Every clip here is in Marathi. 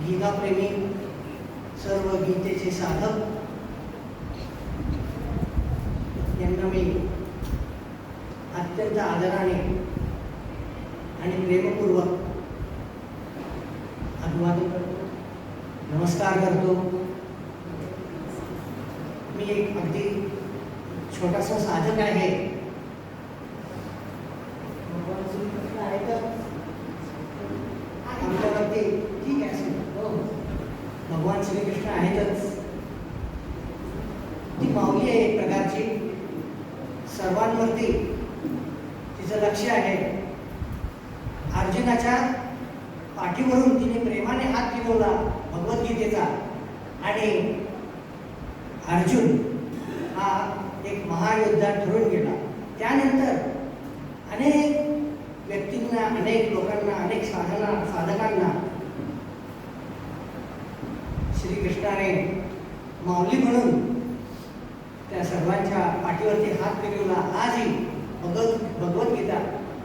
गीताप्रेमी सर्व गीतेचे साधक यांना मी अत्यंत आदराने आणि प्रेमपूर्वक अभिवादन करतो, नमस्कार करतो. मी एक अगदी छोटासा साधक आहे. आमच्यावरती ठीक आहे असेल. हो, भगवान श्रीकृष्ण आहेतच. ती माऊली आहे एक प्रकारची, सर्वांवरती तिचं लक्ष आहे. अर्जुनाच्या पाठीवरून तिने प्रेमाने हात फिरवला भगवद्गीतेचा आणि अर्जुन हा एक महायोद्धा ठरून गेला. त्यानंतर अनेक व्यक्तींना, अनेक लोकांना, अनेक साधकांना श्रीकृष्णाने माऊली म्हणून त्या सर्वांच्या पाठीवरती हात फिरवला. आजही भगवद्गीता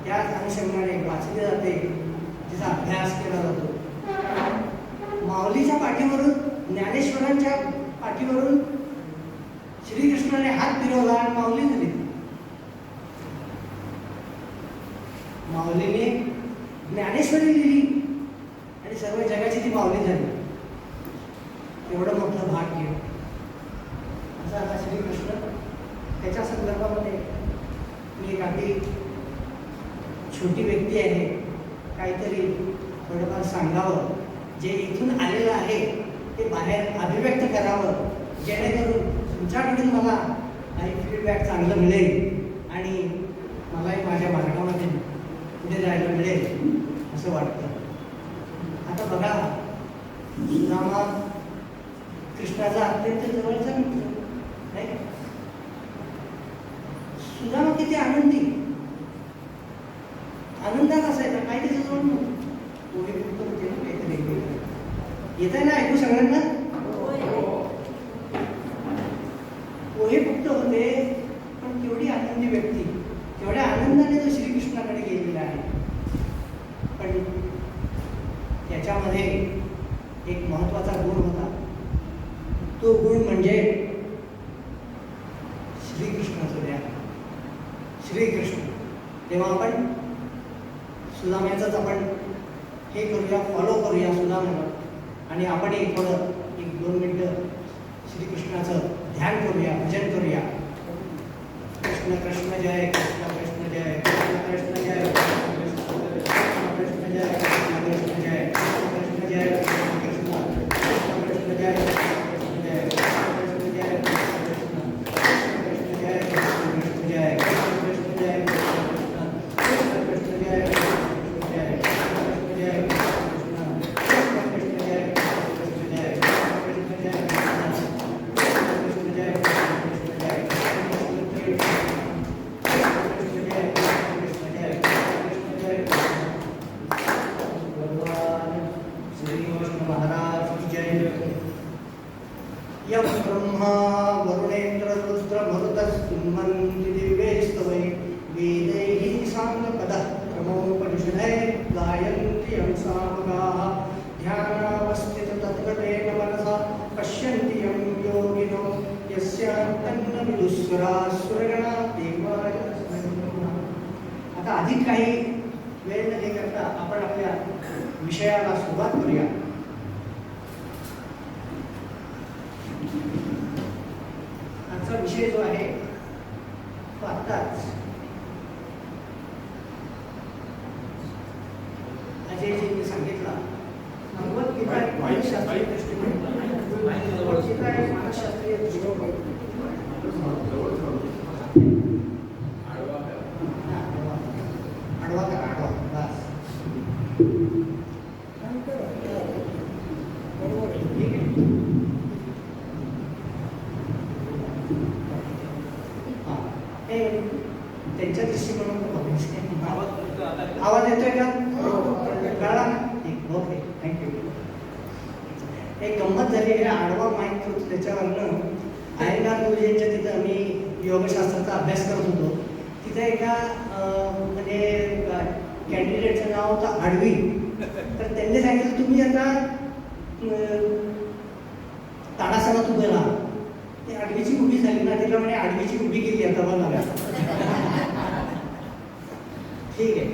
त्याच अनुषंगाने वाचली जाते, तिचा अभ्यास केला जातो. माऊलीच्या पाठीवरून, ज्ञानेश्वरांच्या पाठीवरून श्रीकृष्णाने हात फिरवला आणि माऊली दिली. माऊलीने ज्ञानेश्वरी लिहिली आणि सर्व जगाची ती माऊली झाली. एवढं मोठं भाग्य. असा आता श्रीकृष्ण, त्याच्या संदर्भामध्ये मी एक अगदी छोटी व्यक्ती आहे, काहीतरी थोडंफार सांगावं. जे इथून आलेलं आहे ते बाहेर अभिव्यक्त करावं, जेणेकरून तुमच्याकडून मला काही फीडबॅक चांगलं मिळेल आणि मलाही माझ्या मार्गामध्ये पुढे जायला मिळेल असं वाटतं. आता बघा, सुदामा कृष्णाचा अत्यंत जवळचा मित्र नाही. सुदामा किती आनंदी, आनंदात असायचा. काय त्याच्या जवळ येत आहे ना ऐकू सगळ्यांना? पोहे फक्त होते, पण केवढी आनंदी व्यक्ती, तेवढ्या आनंदाने तो श्रीकृष्णाकडे गेलेला आहे. पण त्याच्यामध्ये एक महत्वाचा गुण होता. तो गुण म्हणजे श्रीकृष्णाचं ध्यान. श्रीकृष्ण. तेव्हा आपण सुदाम्याचंच आपण हे करूया, फॉलो करूया सुदाम्याला, आणि आपणही थोडं 1-2 मिनिटं श्रीकृष्णाचं ध्यान करूया, भजन करूया. कृष्ण कृष्ण जय, कृष्ण कृष्ण जय, कृष्ण कृष्ण जय, कृष्ण कृष्ण जय, कृष्ण कृष्ण जय, कृष्ण जय, कृष्ण कृष्ण जय, कृष्ण जय, कृष्ण जय, कृष्ण जय, कृष्ण जय, कृष्ण जय, ब्रह्मा वरुणेन्द्र रुद्र मरुतस्तुन्वन्ति दिव्यैस्तवै वेदैः साङ्गपदः क्रमोपनिषदे गायन्ति यं सामगाः ध्यानावस्थित तद्गतेन मनसा पश्यन्ति यं योगिनो यस्यान्तन्न विदुस्वराः सुरगणा देवाय तस्मै नमः. आता अधिक काही वेळ न करता आपण आपल्या विषयाला सुरुवात करूया. आजचा विषय जो आहे तो आत्ताच अजयजींनी सांगितला. भगवद्गीता मानसशास्त्रीय दृष्टिकोन, भगवद्गीता एक मानसशास्त्रीय दृष्टिकोन. आडवा करा, आडवा बस. बरोबर आहे, ठीक आहे. त्यांच्या दृष्टिकोनातून आवाज येतोय का? कळला ना? Okay, thank you. एक गंमत झाली आहे. आडवा माहीत होतो त्याच्यावरनं अयंगार गुरुजींच्या तिथं मी योगशास्त्राचा अभ्यास करत होतो. तिथे एका म्हणजे कॅन्डिडेटचं नाव होतं आडवी. तर त्यांनी सांगितलं तुम्ही आता ताडासनात उभे राहा. ती आडवीची उभी झाली ना, तिला म्हणे आडवीची उभी केली आता बघा. ठीक आहे.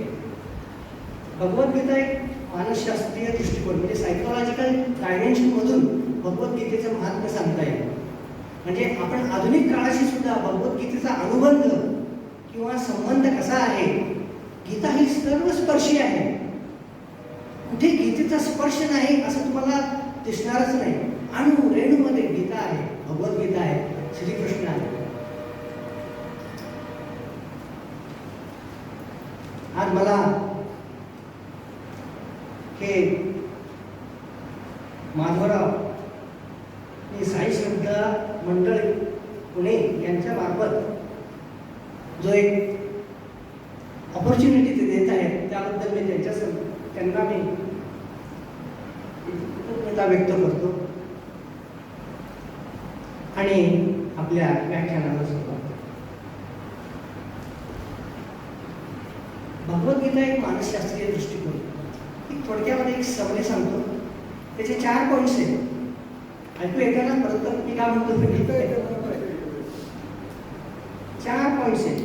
भगवद्गीता एक मानसशास्त्रीय दृष्टिकोन म्हणजे सायकोलॉजिकल डायमेन्शन मधून भगवद्गीतेचं महात्म्य सांगता येईल. म्हणजे आपण आधुनिक काळाशी सुद्धा भगवद्गीतेचा अनुबंध किंवा संबंध कसा आहे. गीता ही सर्वस्पर्शी आहे. कुठे गीतेचा स्पर्श नाही असं तुम्हाला दिसणारच नाही. अणु रेणूमध्ये गीता आहे, भगवद्गीता आहे, श्रीकृष्ण आहे. आज मला हे माधवराव साई श्रद्धा मंडळ पुणे यांच्या मार्फत जो एक ऑपॉर्च्युनिटी ते देत आहेत त्याबद्दल मी त्यांना मी कृतज्ञता व्यक्त करतो आणि आपल्या व्याख्यानाला सुरुवात. भगवद्गीता एक मानसशास्त्रीय दृष्टिकोन. थोडक्यामध्ये एक समज सांगतो. त्याचे 4 पॉईंट्स आहेत. ऐकू येतं ना? परत मी काय म्हणतो 4 पॉईंट्स आहेत.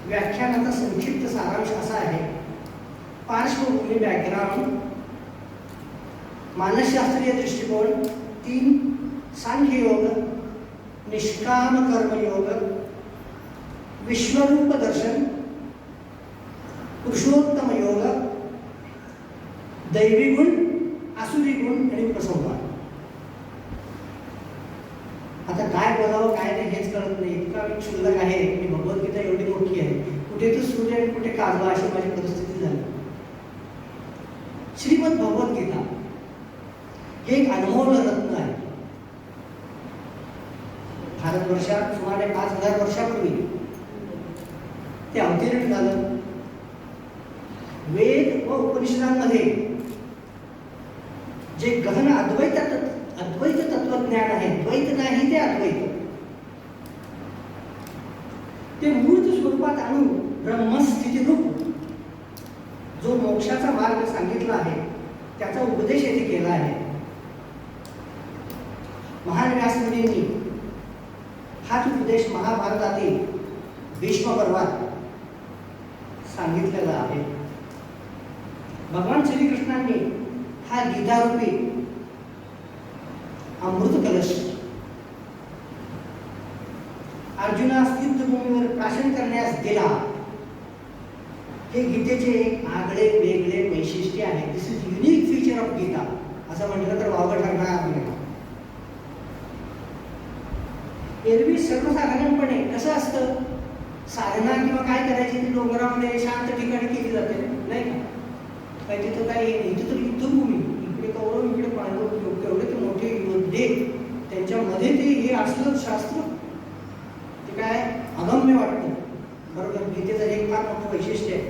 व्याख्यानाचा संक्षिप्त सारांश असा आहे. पार्श्वभूमी बॅकग्राऊंड, मानसशास्त्रीय दृष्टिकोन 3, सांख्ययोग, निष्काम कर्मयोग, विश्वरूप दर्शन, पुरुषोत्तम योग, दैवी गुण, आसुरी गुण आणि उपसंहार. आता काय बोलावं काय नाही हेच कळत नाही. इतका मी क्षुल्लक आहे की भगवद्गीता एवढी मोठी आहे. कुठे तो सूर्य आणि कुठे काजवा अशी माझी परिस्थिती झाली. श्रीमद भगवद्गीता हे एक अनमोल रत्न आहे. भारतवर्षात सुमारे 5000 वर्षापूर्वी ते अवतीर्ण झालं. वेद व उपनिषदांमध्ये जे गहन अद्वैत तत्वज्ञान आहे, द्वैत नाही ते अद्वैत, ते मूर्त स्वरूपात आणून ब्रह्मस्थितीरूप जो मोक्षाचा मार्ग सांगितला आहे त्याचा उपदेश येथे केला आहे. महान व्यास मुनींनी हाच उपदेश महाभारतातील भीष्म पर्वात सांगितलेला आहे. भगवान श्रीकृष्णांनी हा गीतारूपी अमृत कलश अर्जुनास युद्धभूमीवर प्राशन करण्यास दिला. हे गीतेचे एक आगळे वेगळे वैशिष्ट्य आहे. This is unique feature of Gita असं म्हटलं तर वावगं ठरणार नाही. एरवी सर्वसाधारणपणे कसं असतं, साधना किंवा काय करायची ती डोंगरामध्ये शांत ठिकाणी केली जाते नाही का? काय तिथं काय इथं तर युद्धभूमी, इकडे कौरव इकडे पांडव, केवढे ते मोठे योद्धे, त्यांच्यामध्ये ते हे असलं शास्त्र ते काय अगम्य वाटतं. बरोबर, गीतेचं एक फार मोठं वैशिष्ट्य आहे.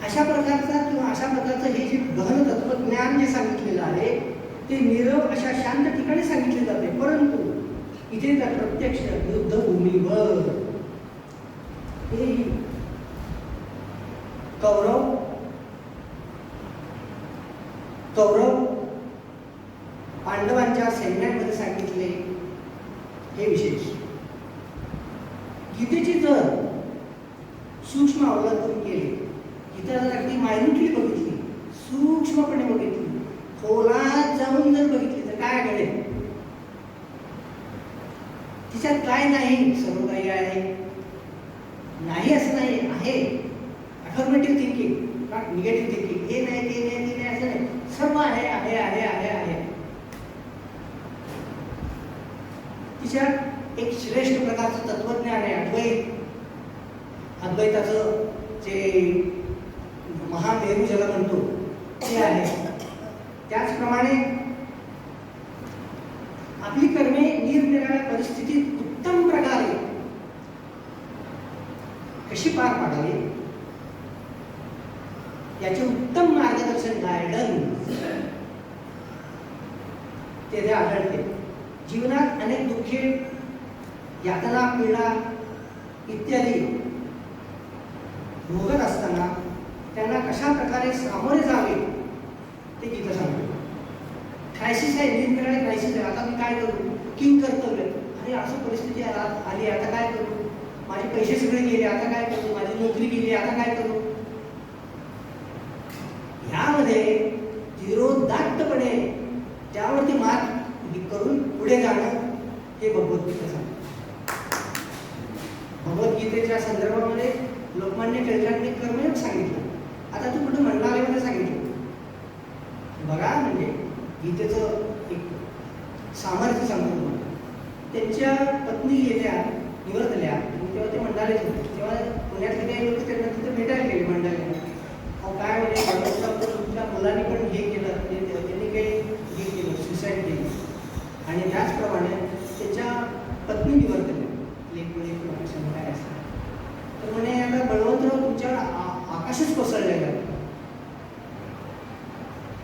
अशा प्रकारचं हे जे गहन तत्वज्ञान जे सांगितलेलं आहे ते नीरव अशा शांत ठिकाणी सांगितले जाते. परंतु इथे तर प्रत्यक्ष युद्धभूमीवर हे कौरव पांडवांच्या सैन्यांमध्ये सांगितले हे विशेष. गीतेची जर सूक्ष्म अवलोकन केले, गीता जर अगदी मायन्यूटली बघितली, सूक्ष्मपणे बघितली, खोलात जाऊन जर बघितली तर काय घडेल? तिच्यात काय नाही, सर्व काही आहे. नाही असं नाही, आहे. Affirmative thinking, not negative thinking. हे नाही ते नाही ते नाही असं नाही, सर्व आहे आहे आहे आहे आहे. तिच्यात एक श्रेष्ठ प्रकारचं तत्वज्ञान आहे. अद्वैताचं जे महामेरू ज्याला म्हणतो ते आहे. त्याचप्रमाणे आपली कर्मे निरनिराळ्या परिस्थितीत उत्तम प्रकारे कशी पार पाडावी याचे उत्तम मार्गदर्शन, गायडन्स तेथे आढळते. जीवनात अनेक दुःखे, यातना, पीडा इत्यादी भोगत असताना त्यांना कशा प्रकारे सामोरे जावे क्रायसिस आहे, निरनिराळे क्रायसिस आहे. आता मी काय करू, किंग कर्तव्य, अरे असं परिस्थिती आली, आता काय करू, माझे पैसे सगळे गेले, आता काय करू, माझी नोकरी गेली, आता काय करू. ह्यामध्ये धीरोदात्तपणे त्यावरती मात करून पुढे जाणं हे भगवद्गीता सांगते. भगवद्गीतेच्या संदर्भामध्ये लोकमान्य टिळकांनी कर्मयोग सांगितलं. आता तू कुठं मंडलामध्ये सांगितलं बघा, म्हणजे गीतेचं एक सामर्थ्य सांगतो तुम्हाला. त्यांच्या पत्नी येत्या निवर्तल्या, तेव्हा ते मंडालेच होते. तेव्हा पुण्यातले काही लोक त्यांना तिथे भेटायला गेले मंडाले. काय म्हणजे तुमच्या मुलांनी पण हे केलं, त्यांनी काही हे केलं, सुसाईड केली. आणि त्याचप्रमाणे त्याच्या पत्नी निवर्तल्या, काय असं. तर म्हणे आता बळवंतराव तुमच्यावर आकाशच कोसळलेलं आहे.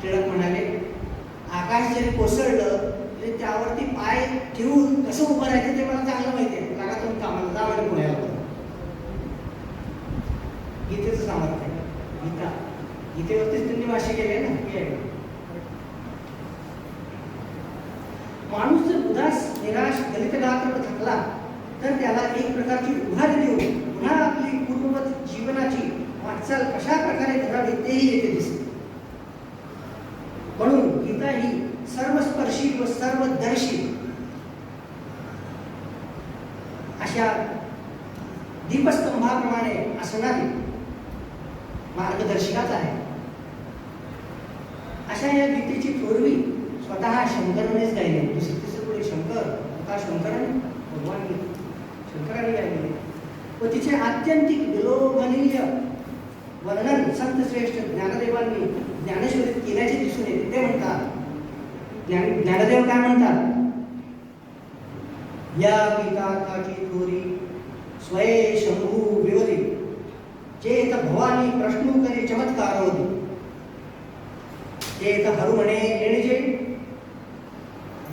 टिळक म्हणाले, आकाश जरी कोसळलं तरी त्यावरती पाय ठेवून कसं उभं राहायचं ते मला चांगलं माहिती आहे. लागा तुम्ही कामाला जा म्हणे पुण्याला. गीतेचं सामर्थ्य आहे. गीता, गीतेवरतीच त्यांनी भाष्य केले ना. माणूस जर उदास, निराश, दलितगात्र थकला तर त्याला एक प्रकारची उभारी देऊन पुन्हा आपली पूर्ववत जीवनाची वाटचाल कशा प्रकारे करावी तेही येथे दिसते. म्हणून गीता ही सर्वस्पर्शी व सर्वदर्शी अशा दीपस्तंभाप्रमाणे असणारी मार्गदर्शिकाच आहे. अशा या गीतेची थोरवी स्वतः शंकरानेच गायली. दुसरी पुढे शंकर, स्वतः शंकराने, भगवान शंकराने गायली. व तिचे आत्यंतिक विलोभनीय वर्णन संत श्रेष्ठ ज्ञानदेवांनी ज्ञानेश्वरीत केल्याचे दिसून येते. ते म्हणतात, ज्ञानदेव काय म्हणतात, या गीतार्थाची थोरी स्वये शंभू विवरी चेत भवानी प्रश्न करी चमत्कार होती. चेत हरु म्हणे येणजे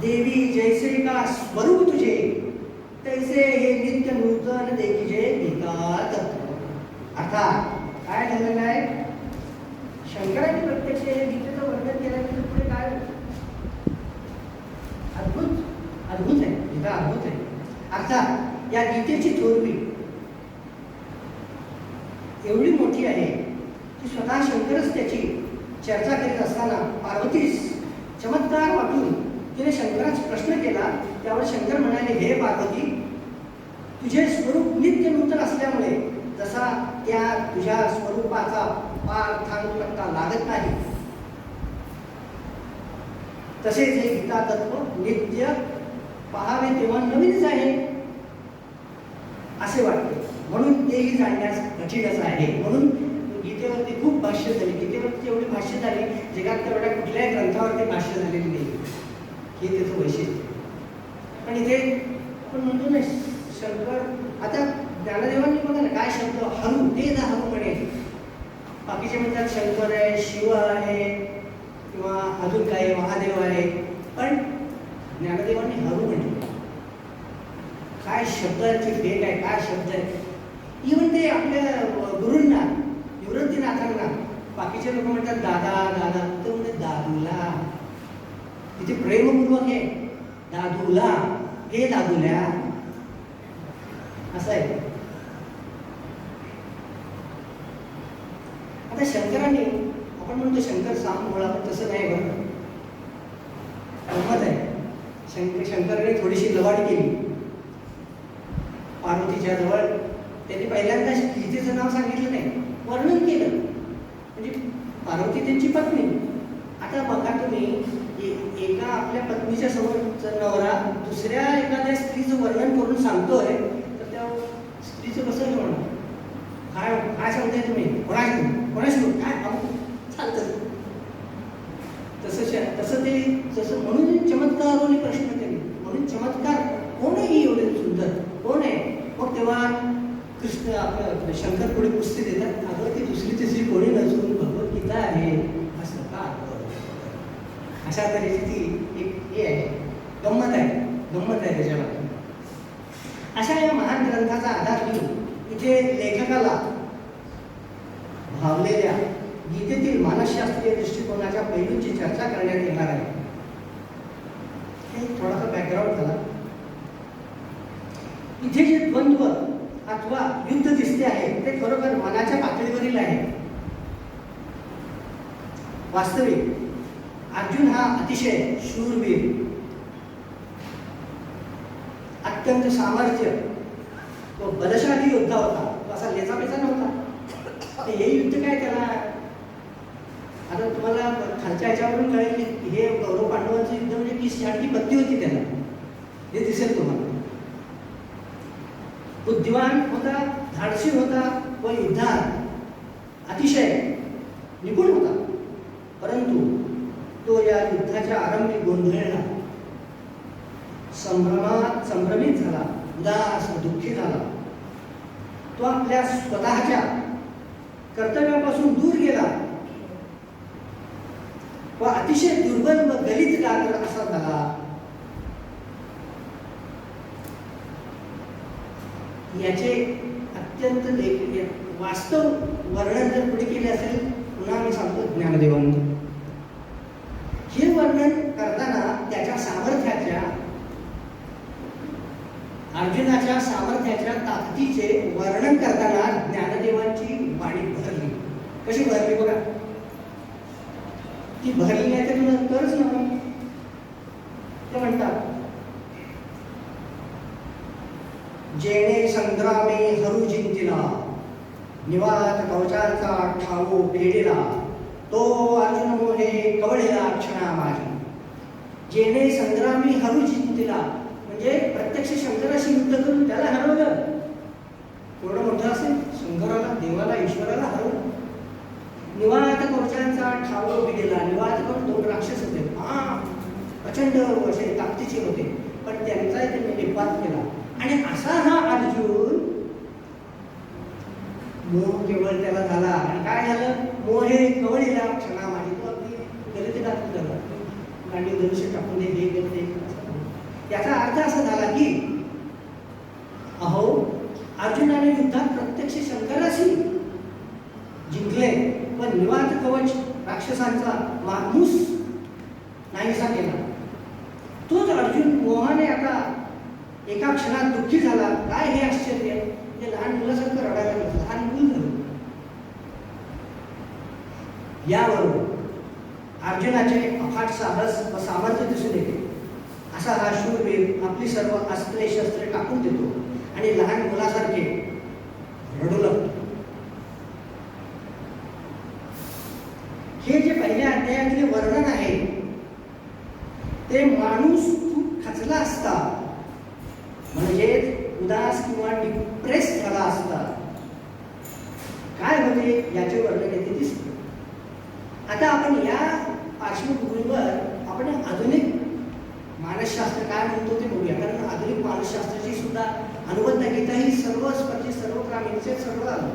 देवी जैसे का स्वरूप तुझे तैसे हे नित्य नूतन देखीजे गीता तत्व. अर्थात काय झालेलं आहे, शंकरांनी प्रत्यक्ष गीतेचं वर्णन केल्यानंतर पुढे काय अद्भुत अद्भुत आहे. गीता अद्भुत आहे. अर्थात या गीतेची थोरवी एवढी मोठी आहे की स्वतः शंकरच त्याची चर्चा करीत असताना पार्वतीस चमत्कार वाटून तिने शंकराचा प्रश्न केला. त्यावर शंकर म्हणाले, हे पार्वती, तुझे स्वरूप नित्य नूतन असल्यामुळे जसा त्या तुझ्या स्वरूपाचा पार्थानुपत्ता लागत नाही, तसेच हे गीता तत्व नित्य पाहावे तेव्हा नवीनच आहे असे वाटते. म्हणून तेही जाणण्यास कठीणच आहे. म्हणून गीतेवरती खूप भाष्य झाली. गीतेवरती एवढी भाष्य झाली, जगात तेवढ्या कुठल्याही ग्रंथावरती भाष्य झालेली नाही. हे त्याचं वैशिष्ट्य. पण इथे आपण म्हणतो ना शंकर, आता ज्ञानदेवांनी बघा ना काय शब्द, हरू, ते ना हरू म्हणे. बाकीचे म्हणतात शंकर आहे, शिव आहे, किंवा अजून काय महादेव आहे. पण ज्ञानदेवांनी हरू म्हणे. काय शब्दाची भेट आहे, काय शब्द आहे. इव्हन ते आपल्या गुरूंना, निवृत्तीनाथांना बाकीचे लोक म्हणतात दादा दादा, तर म्हणजे दादूला. तिथे प्रेमपूर्वक आहे, दादूला, हे दादूल्या असं आहे. आता शंकरांनी, आपण म्हणतो शंकर साम मुळा, पण तसं नाही बरं. गंमत आहे. शंकराने थोडीशी लवाडी केली पार्वतीच्या जवळ. त्यांनी पहिल्यांदा गीतेचं नाव सांगितलं नाही, वर्णन केलं. म्हणजे पार्वती त्यांची पत्नी. आता बघा तुम्ही, एका आपल्या पत्नीच्या समोर नवरा दुसऱ्या एखाद्या स्त्रीचं वर्णन करून सांगतोय, तर त्या स्त्रीचं कसं होणार? काय काय सांगताय तुम्ही, कोणाशी काय चालतं. तसं ते जसं म्हणून चमत्काराने प्रश्न केले. म्हणून चमत्कार कोण आहे एवढे सुंदर, कोण आहे? मग तेव्हा कृष्ण आपलं शंकर पुढे पुस्तक देतात, अगं ती दुसरी तिसरी कोणी नसून भगवद्गीता आहे असं का. अशा तऱ्हेची ती एक हे आहे, गंमत आहे त्याच्यामध्ये. अशा या महान ग्रंथाचा आधार घेऊन इथे लेखकाला भावलेल्या गीतेतील मानसशास्त्रीय दृष्टिकोनाच्या पैलूंची चर्चा करण्यात येणार आहे. हे थोडासा बॅकग्राऊंड झाला. इथे जे द्वंद्व अथवा युद्ध दिसते आहे ते खरोखर मनाच्या पातळीवरील आहे. वास्तविक अर्जुन हा अतिशय शूरवीर, अत्यंत सामर्थ्य व बलशाली योद्धा होता. तो असा लेचापेचा नव्हता. हे युद्ध काय त्याला, आता तुम्हाला खालच्या ह्याच्यावरून कळेल की हे कौरव पांडवांचं युद्ध म्हणजे 30-40 की पत्ती होती त्याला, हे दिसेल तुम्हाला. बुद्धिवान होता, धाडसी होता व युद्धात अतिशय निपुण होता. परंतु तो या युद्धाच्या आरंभी गोंधळला, संभ्रमित झाला, उदास दुःखी झाला. तो आपल्या स्वतःच्या कर्तव्यापासून दूर गेला व अतिशय दुर्बल व गलित गात्र असा झाला. याचे अत्यंत वास्तव वर्णन जर पुढे केले असेल, पुन्हा मी सांगतो ज्ञानदेवांनी हे वर्णन करताना त्याच्या सामर्थ्याच्या, अर्जुनाच्या सामर्थ्याच्या ताकदीचे वर्णन करताना ज्ञानदेवांची वाणी भरली. कशी भरली बघा. ती भरली नाही तर नंतरच नव्हतं. ते म्हणतात, जेणे संग्रामे हरू जिंतिला, निवात कवचांचा ठाऊ फेडिला, तो अर्जुन मोहे कवळिला क्षणा माझी. जेणे संग्रामी हरू जिंतिला म्हणजे प्रत्यक्ष शंकराशी युद्ध करून त्याला हरवलं. एवढं मोठं असेल, शंकराला, देवाला, ईश्वराला हरवलं. निवात कवचांचा ठाऊ फेडिला. निवात कवच 2 राक्षस होते, प्रचंड असे ताकदीचे होते, पण त्यांचाही त्यांनी निपात केला. आणि असा हा अर्जुन, मोह केवळ त्याला झाला. आणि काय झालं, मोहे कवळीला क्षणा माझी. तो अगदी गलित गात्र झाला. गांडी धनुष्य टाकून दे, हे करते. याचा अर्थ असा झाला की अहो, अर्जुनाने युद्धात प्रत्यक्ष शंकराशी जिंकले, पण निवात कवच राक्षसांचा माणूस नाहीसा केला. तोच अर्जुन मोहाने आता एका क्षणात दुःखी झाला. काय हे आश्चर्य, म्हणजे लहान मुलासारखं रडायला लागलं, लहान मूल झालं. यावरून अर्जुनाचे अफाट साहस व सामर्थ्य दिसून येते. असा हा शूरवीर आपली सर्व अस्त्रे शस्त्रे टाकून देतो आणि लहान मुलासारखे रडू लागतो. हे जे पहिल्या अध्यायातले वर्णन आहे ते माणूस खूप खचला असता, म्हणजे उदास किंवा डिप्रेस झाला असता काय होते याचे वर्णन येथे दिसते. आता आपण या पार्श्वभूमीवर आपण आधुनिक मानसशास्त्र काय म्हणतो ते बघूया. कारण आधुनिक मानसशास्त्राची सुद्धा अनुबंध गीता ही सर्व स्पर्धी, सर्व ग्रामीणचे सर्व आलं.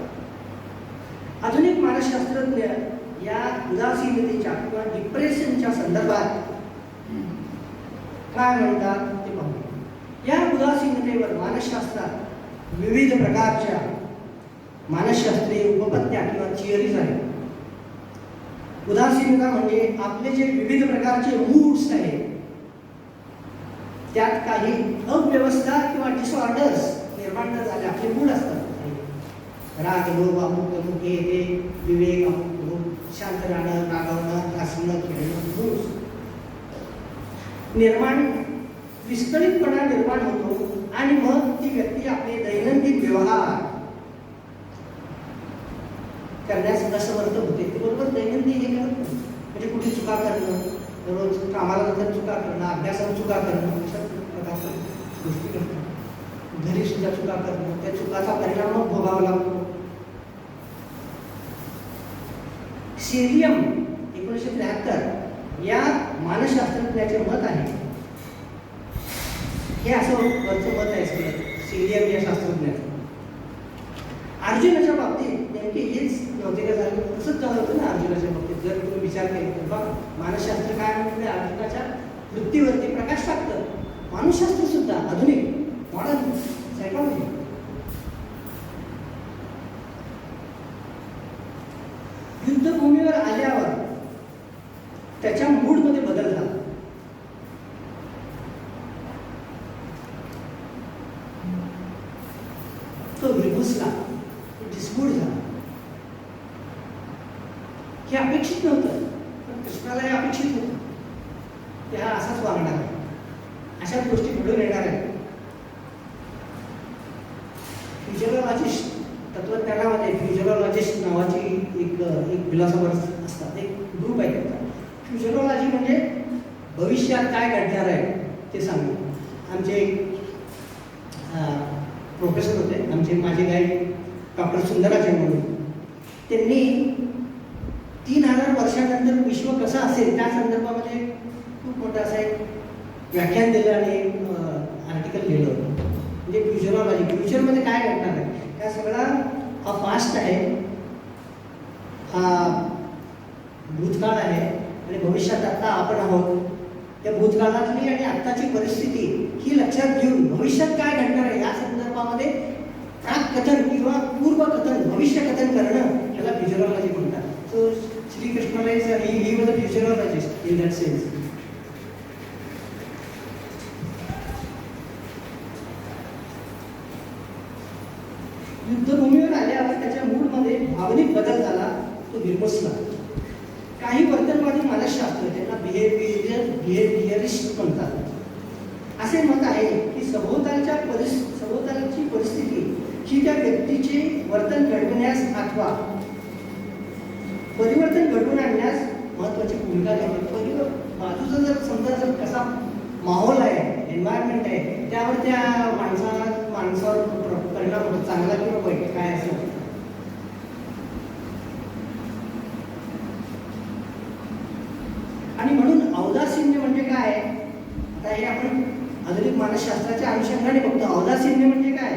आधुनिक मानसशास्त्रज्ञ या उदासीनतेच्या किंवा डिप्रेशनच्या संदर्भात काय म्हणतात ते पाहू. या उदासीनतेवर मानसशास्त्रात विविध प्रकारच्या मानसशास्त्रीय उपपत्त्या किंवा थिअरीज आहेत. उदासीनता म्हणजे आपले जे विविध प्रकारचे मूड्स आहेत त्यात काही अव्यवस्था किंवा डिसऑर्डर्स निर्माण झाले. आपले मूड असतात, राग, लोभ, अमुक तमुक, हे ते, विवेक, अमुक, शांत राहणं, रागावणं, हसणं, खेळणं, मूड्स निर्माण, विस्कळीतपणा निर्माण होतो आणि मग ती व्यक्ती आपले दैनंदिन व्यवहार करण्यास असमर्थ होते. ते बरोबर दैनंदिन हे करत नाही. म्हणजे कुठे चुका करणं, रोज कामाला नंतर चुका करणं, अभ्यासात चुका करणं, अशा प्रकारच्या गोष्टी करतात. घरी सुद्धा चुका करणं, त्या चुकाचा परिणाम मग भोगावा लागतो. सेलियम 1973 या मानसशास्त्रज्ञाचे मत आहे. हे असं वरचं मत आहे सेलियम या शास्त्रज्ञाचं. अर्जुनाच्या बाबतीत नेमके हेच नव्हते का झालं, तसंच झालं होतं ना अर्जुनाच्या बाबतीत. जर तुम्ही विचार केला तर बघा, मानसशास्त्र काय म्हणते, अर्जुनाच्या वृत्तीवरती प्रकाश टाकतं. मानसशास्त्र सुद्धा आधुनिक मॉडर्न सायकॉलॉजी. युद्धभूमीवर आल्यावर त्याच्या मूडमध्ये बदल झाला. हे अपेक्षित नव्हतं, पण कृष्णाला हे अपेक्षित होतं की हा असाच वागणार आहे, अशाच गोष्टी घडून येणार आहेत. फ्युचरोलॉजिस्ट तत्वज्ञानामध्ये फ्युचरोलॉजिस्ट नावाची एक फिलॉसॉफर असतात, एक ग्रुप आहे त्यांचा. फ्युचरोलॉजी म्हणजे भविष्यात काय घडणार आहे ते सांगतो. आमचे प्रोफेसर होते, माझे गाईड डॉक्टर सुंदराचार्य म्हणून, त्यांनी 3000 वर्षानंतर विश्व कसं असेल त्या संदर्भामध्ये खूप मोठं असं एक व्याख्यान दिलं आणि आर्टिकल लिहिलं होतं. म्हणजे फ्युचरोलॉजी, फ्युचरमध्ये काय घडणार आहे, हा सगळा हा पास्ट आहे, हा भूतकाळ आहे आणि भविष्यात आत्ता आपण आहोत. त्या भूतकाळातली आणि आत्ताची परिस्थिती ही लक्षात घेऊन भविष्यात काय घडणार आहे या संदर्भामध्ये प्राककथन किंवा पूर्वकथन, भविष्यकथन करणं याला फ्युचरोलॉजी म्हणतात. सो श्रीकृष्णाला he was a futurologist in that sense. युद्धभूमीवर आल्यावर त्याच्या मूडमध्ये भावनिक बदल झाला, तो विरमसला. काही वर्तनवादी मानसशास्त्र, त्यांना बिहेवियरिस्ट म्हणतात, असे मत आहे की सभोवतालची परिस्थिती ही त्या व्यक्तीचे वर्तन घडविण्यास अथवा परिवर्तन घडवून आणण्यास महत्त्वाची भूमिका घेते. बाजूचा जर समजा जर कसा माहोल आहे, एन्व्हायरमेंट आहे, त्यावर त्या माणसावर परिणाम होतो, चांगला किंवा वाईट काय असं. आणि म्हणून औदासीन्य म्हणजे काय, आता हे आपण आधुनिक मानसशास्त्राच्या अनुषंगाने बघतो. औदासीन्य म्हणजे काय,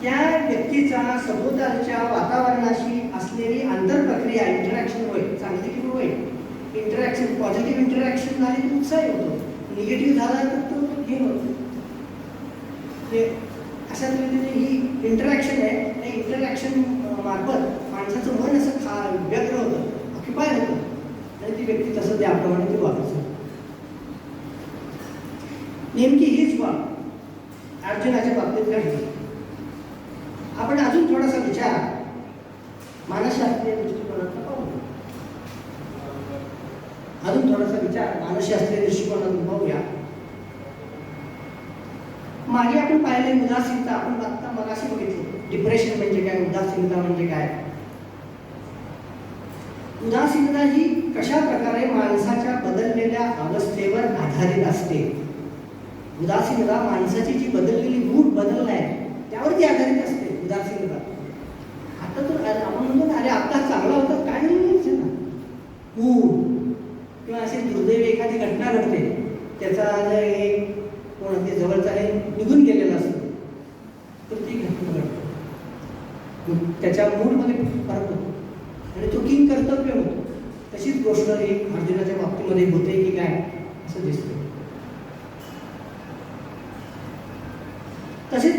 त्या व्यक्तीचा सभोवतालच्या वातावरणाशी असलेली आंतरप्रक्रिया, इंटरॅक्शन होय, चांगली किंवा वाईट इंटरॅक्शन, पॉझिटिव्ह इंटरॅक्शन झाली तर उत्साही होतो, निगेटिव्ह झाला तर तो हे होतो. अशा पद्धतीने ही इंटरॅक्शन आहे. त्या इंटरॅक्शन मार्फत माणसाचं मन असं व्यग्र होतं, ऑक्युपाय होतं आणि ती व्यक्ती तसं त्याप्रमाणे ती वागत. नेमकी हीच बाब अर्जुनाच्या बाबतीत घडली. आपण अजून थोडासा विचार मानसशास्त्रीय दृष्टिकोनातून पाहूया. मानसशास्त्रीय दृष्टिकोनातून पाहूया. मागे आपण पाहिले उदासीनता, आपण आता मगाशी बघितले डिप्रेशन म्हणजे काय, उदासीनता म्हणजे काय. उदासीनता ही कशा प्रकारे माणसाच्या बदललेल्या अवस्थेवर आधारित असते. उदासीनता माणसाची जी बदललेली मूड बदललाय त्यावरती आधारित असते उदासीनता. आता तर आपण म्हणतो अरे आता चांगला होता, काय नाही ना मूड, किंवा अशी दुर्दैवी एखादी घटना घडते, त्याचा एक कोणते जवळचा निघून गेलेला असतो तर ती घटना घडते, त्याच्या मूडमध्ये फरक होतो आणि तो किंग कर्तव्य होतो. तशीच गोष्ट ही अर्जुनाच्या बाबतीमध्ये होते की काय असं दिसतं. तसेच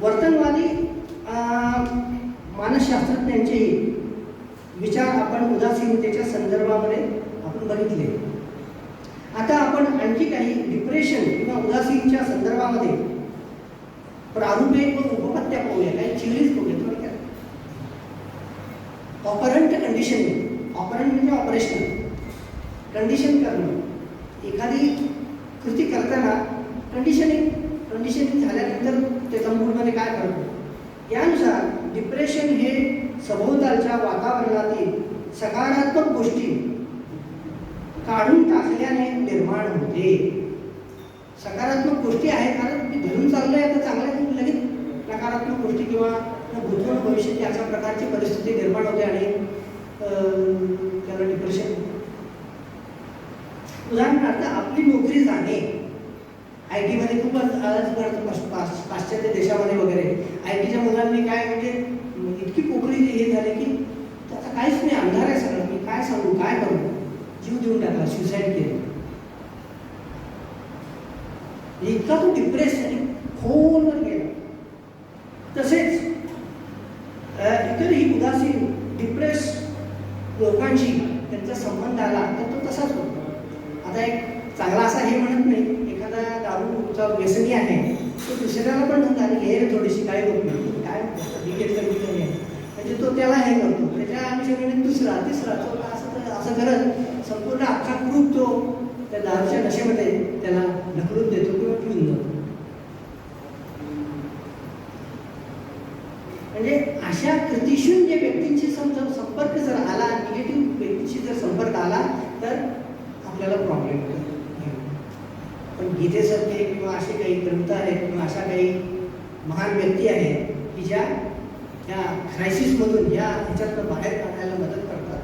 वर्तनवादी मानसशास्त्रज्ञांचे विचार आपण उदासीनतेच्या संदर्भामध्ये आपण बघितले. आता आपण आणखी काही डिप्रेशन किंवा उदासीनच्या संदर्भामध्ये प्रारूपे व उपपत्त्या पाहूया, काही थिअरीज पाहूया थोडक्यात. ऑपरंट कंडिशनिंग, ऑपरंट म्हणजे ऑपरेशनल कंडिशन करणं, एखादी कृती करताना कंडिशनिंग झाल्यानंतर त्याचा मूडमध्ये काय करतो. यानुसार डिप्रेशन हे सभोवतालच्या वातावरणातील सकारात्मक गोष्टी काढून टाकल्याने निर्माण होते. सकारात्मक गोष्टी आहेत कारण मी धरून चाललोय आता चांगल्या, लगेच नकारात्मक गोष्टी किंवा भूतकाळ भविष्यात अशा प्रकारची परिस्थिती निर्माण होते आणि त्याला डिप्रेशन. उदाहरणार्थ आपली नोकरी जाणे, आय टी मध्ये खूप आज पाश्चात्य देशामध्ये वगैरे आय टीच्या मुलांनी काय म्हणजे इतकी पोकळी हे झाले की त्याचा काहीच नाही, अंधार आहे सगळं, मी काय सांगू काय करू, जीव देऊन टाकला, सुसाईड केलं. इतका तो डिप्रेस आणि खोलवर गेला. तसेच इतरही उदासीन डिप्रेस लोकांशी त्यांचा संबंध आला तर तो तसाच होतो. आता एक चांगला असा हे म्हणत नाही, एखादा दारूचा व्यसनी आहे तो दुसऱ्याला पण म्हणतात घे रे थोडीशी, काय होत नाही, काय घेतलं नाही, म्हणजे तो त्याला हे करतो, त्याच्या अनुषंगाने दुसरा तिसरा चौथा असं करत संपूर्ण अख्खा ग्रुप तो त्या दारूच्या नशेमध्ये त्याला ढकलून देतो किंवा ठेवून जातो. म्हणजे अशा कृतीशील जे व्यक्तींची संपर्क जर आला, निगेटिव्ह व्यक्तीशी जर संपर्क आला तर आपल्याला प्रॉब्लेम होतो. पण गीतेसारखे किंवा असे काही ग्रंथ आहेत किंवा अशा काही महान व्यक्ती आहेत की ज्या त्या क्रायसिसमधून या ह्याच्यातनं बाहेर काढायला मदत करतात.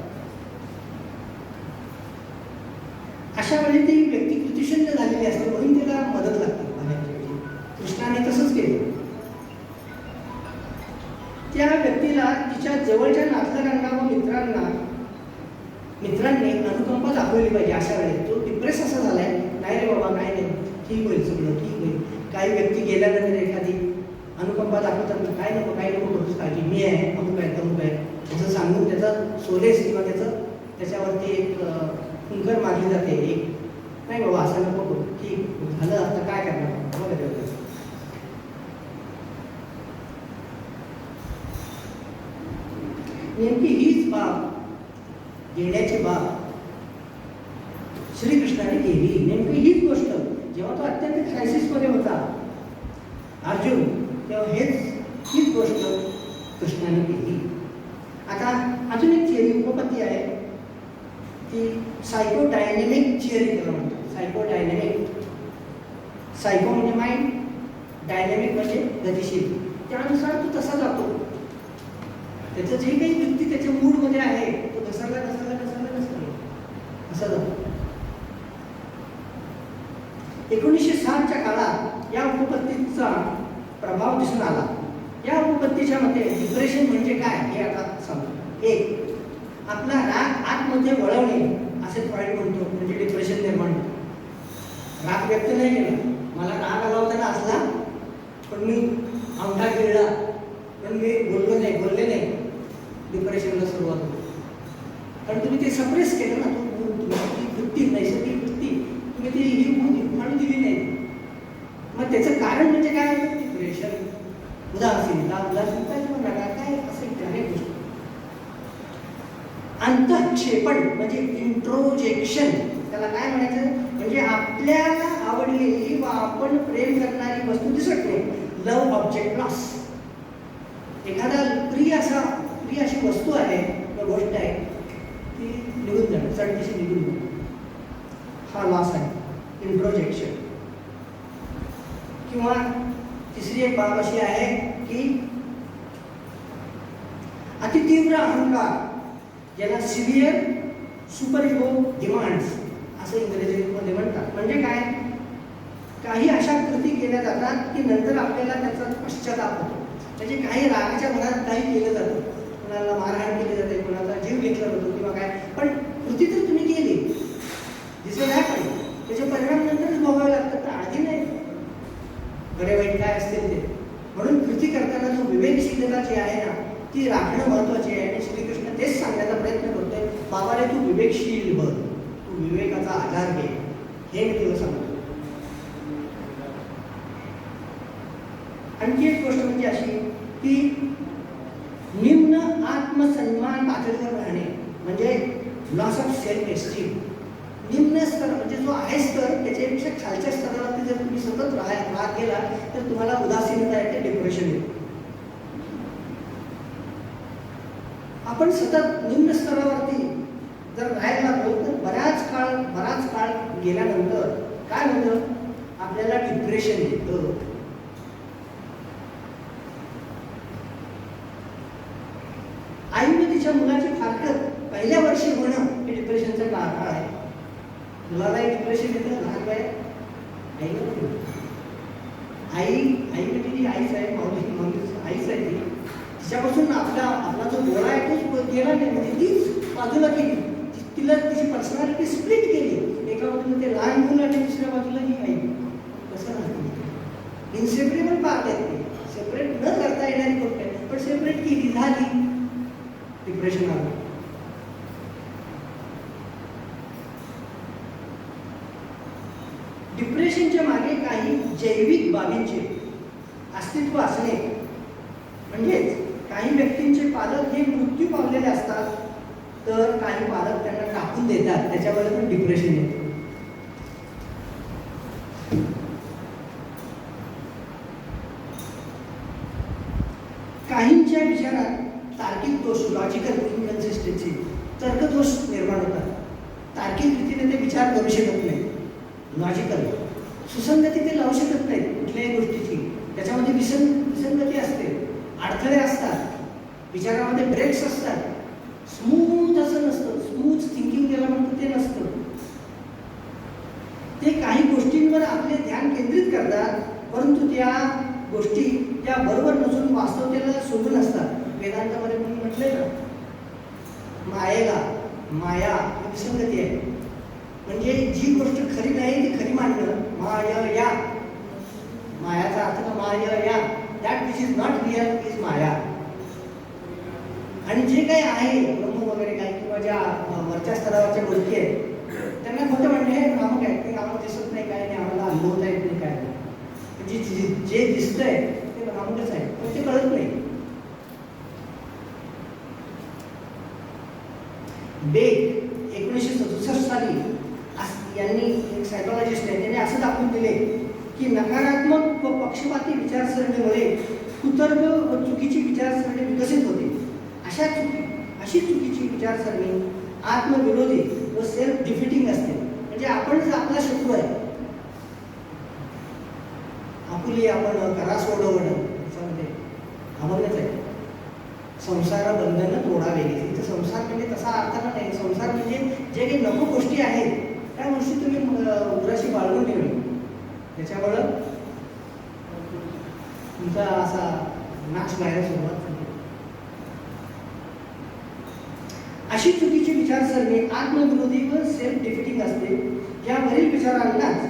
अशा वेळी ती व्यक्ती कृतिशून्य झालेली असते म्हणून तिला मदत लागते बाहेरची. कृष्णाने तसंच केलं. त्या व्यक्तीला तिच्या जवळच्या नातलगांना व मित्रांनी अनुकंपा दाखवली पाहिजे. अशा वेळेस तो डिप्रेस असा झालाय, नाही रे बाबा काय नाही, ठीक होईल, सगळं ठीक होईल. काही व्यक्ती गेल्यानंतर एखादी अनुकंपा दाखवतात, काय नको करूच काळजी, मी आहे, अमुक आहे तमुक आहे असं सांगून त्याचा सोलेस किंवा त्याच्यावरती एक हुंकर मारली जाते. एक नाही बाबा असं नको करू, ठीक झालं, आता काय करणार बघा. नेमकी हीच बाब घेण्याची बाब श्रीकृष्णाने केली. नेमकी हीच गोष्ट जेव्हा तो अत्यंत क्रायसिसमध्ये होता अर्जुन, तेव्हा हीच गोष्ट कृष्णाने केली. आता अजून एक थिअरी उपपत्ती आहे ती सायकोडायनेमिक थिअरी त्याला म्हणतात. सायको म्हणजे माइंड, डायनेमिक म्हणजे गतिशील. त्यानुसार तो तसा जातो. त्याचं जे काही व्यक्ती त्याच्या मूडमध्ये आहे तो घसरला असा जातो. 1960च्या काळात या उपपत्तीचा प्रभाव दिसून आला. या उपपत्तीच्या मते डिप्रेशन म्हणजे काय हे आता सांगतो. एक, आपला राग आतमध्ये वळवणे असे फ्रॉइड म्हणतो, म्हणजे डिप्रेशन निर्माण होतं. राग व्यक्त नाही केला, मला राग आला होता ना असला, पण मी अंगठा गिळला, पण मी बोलले नाही, डिप्रेशनला सुरुवात होती. कारण तुम्ही ते सप्रेस केलं ना, तुम्ही वृत्ती, नैसर्गिक वृत्ती तुम्ही ती ही उफाळू दिली नाही. मग त्याचं कारण म्हणजे काय? डिप्रेशन, उदासीनता किंवा नकार काय असे अनेक गोष्टी. अंतःक्षेपण म्हणजे इंट्रोजेक्शन, त्याला काय म्हणायचं? म्हणजे आपल्याला आवडलेली व आपण प्रेम करणारी वस्तू दिसत नाही. Love object loss. एखादा प्रिय अशी वस्तू आहे किंवा गोष्ट आहे ती निघून जाणं, चढदिशी निघून जाणं, हा लॉस आहे, इंट्रोजेक्शन. किंवा तिसरी एक बाब अशी आहे की अतितीव्र अहंकार, ज्याला सिव्हिअर सुपर इगो डिमांड्स असं इंग्रजीमध्ये म्हणतात. म्हणजे काय? काही अशा कृती केल्या जातात की नंतर आपल्याला त्याचा पश्चाताप होतो. म्हणजे काही रागाच्या मनात काही केलं जातं, कोणाला मारहाण केली जाते, कोणाचा जीव घेतला जातो किंवा काय, पण कृती तर तुम्ही केली, दिसत नाही, पण त्याचे परिणाम नंतरच भोगावे लागतात, तर आधी नाही. बरे वाईट काय असतील ते. म्हणून कृती करताना जो विवेकशीलता जी आहे ना ती राखणं महत्वाची आहे. आणि श्रीकृष्ण तेच सांगण्याचा प्रयत्न करतोय, बाबाने तू विवेकशील बन, तू विवेकाचा आधार घे, हे मी तुला सांगतो. आणखी एक गोष्ट म्हणजे अशी की निम्न आत्मसन्मान पातळीवर राहणे म्हणजे लॉस ऑफ सेल्फ एस्टीम. निम्न स्तर म्हणजे जो आहे स्तर त्याच्यापेक्षा खालच्या स्तरावरती जर तुम्ही सतत राहत गेला तर तुम्हाला उदासीनता येते, डिप्रेशन येते. आपण सतत निम्न स्तरावरती जर राहायला लागलो तर बराच काळ गेल्यानंतर काय होतं? आपल्याला डिप्रेशन येतं. आईने तिच्या मुलाची फारकत पहिल्या वर्षी होणं हे डिप्रेशनचं काळ आहे. मुलाला डिप्रेशन येतं लहान वयात. आई म्हणजे ती आईच आहे, माऊली आईच आहे ती. तिच्यापासून आपला जो गोळा आहे तोच गेला नाही, म्हणजे तीच बाजूला केली. तिला तिची पर्सनॅलिटी स्प्लिट केली. एका बाजूला ते लहान मुलं आणि दुसऱ्या बाजूला ही आई. कसं राहते? इन्सेपरेबल पार्ट आहेत ते. सेपरेट न करता येणारी गोष्ट आहे, पण सेपरेट केली झाली, डिप्रेशन आलं. डिप्रेशनच्या मागे काही जैविक बाबींचे अस्तित्व असणे म्हणजेच काही व्यक्तींचे पालक हे मृत्यू पावलेले असतात, तर काही पालक त्यांना टाकून देतात, त्याच्यामुळे पण डिप्रेशन येते. काहींच्या विचारात तार्किक दोष, लॉजिकल इनकन्सिस्टन्सी, तर्कदोष निर्माण होतात. तार्किक रीतीने ते विचार करू शकत नाही, लॉजिकल सुसंगती ते लावू शकत नाही कुठल्याही गोष्टीची. त्याच्यामध्ये विसंगती असते, अडथळे असतात, विचारामध्ये ब्रेक्स असतात. स्मूथ असं नसतं, स्मूथ थिंकिंग ज्याला म्हणतं ते नसतं. ते काही गोष्टींवर आपले ध्यान केंद्रित करतात, परंतु त्या गोष्टी त्या बरोबर नसून वास्तवतेला सोडून असतात. वेदांतामध्ये म्हणून म्हटले ना, माया विसंगती आहे. म्हणजे जी गोष्ट खरी नाही ती खरी मानणं, माया. मायाचा अर्थ का माया, that which is not real is maya. आणि जे काही आहे ब्रह्म वगैरे काही किंवा ज्या वरच्या स्तरावरच्या गोष्टी आहेत, त्यांना खोटं म्हणणे हे भ्रामक आहे. ते आम्हाला दिसत नाही, काय नाही, आम्हाला अनुभवता येत नाही, काय नाही. जे दिसतंय ते भ्रामकच आहे, पण ते कळत नाही. बेक 1967 साली यांनी, एक सायकॉलॉजिस्ट आहे, त्यांनी असं दाखवून दिले की नकारात्मक व पक्षपाती विचारसरणीमुळे कुतर्क व चुकीची विचारसरणी विकसित होते. अशी चुकीची विचारसरणी आत्मविरोधी व सेल्फ डिफिटिंग असते. म्हणजे आपणच आपला शत्रू आहे. आपुली आपण करा सोडवणं त्याच्यामध्ये अभंगच आहे. संसार बंधन तोडावे. इथं संसार म्हणजे तसा अर्थाला नाही. संसार म्हणजे जे काही नको गोष्टी आहेत त्या गोष्टी तुम्ही उराशी बाळगून ठेवणे, त्याच्यामुळं तुमचा असा नाश व्हायला सुरुवात झाली. अशी चुकीची विचारसरणी आत्मविरोधी व सेल्फ डिफिटिंग असते. यावरील विचारांनाच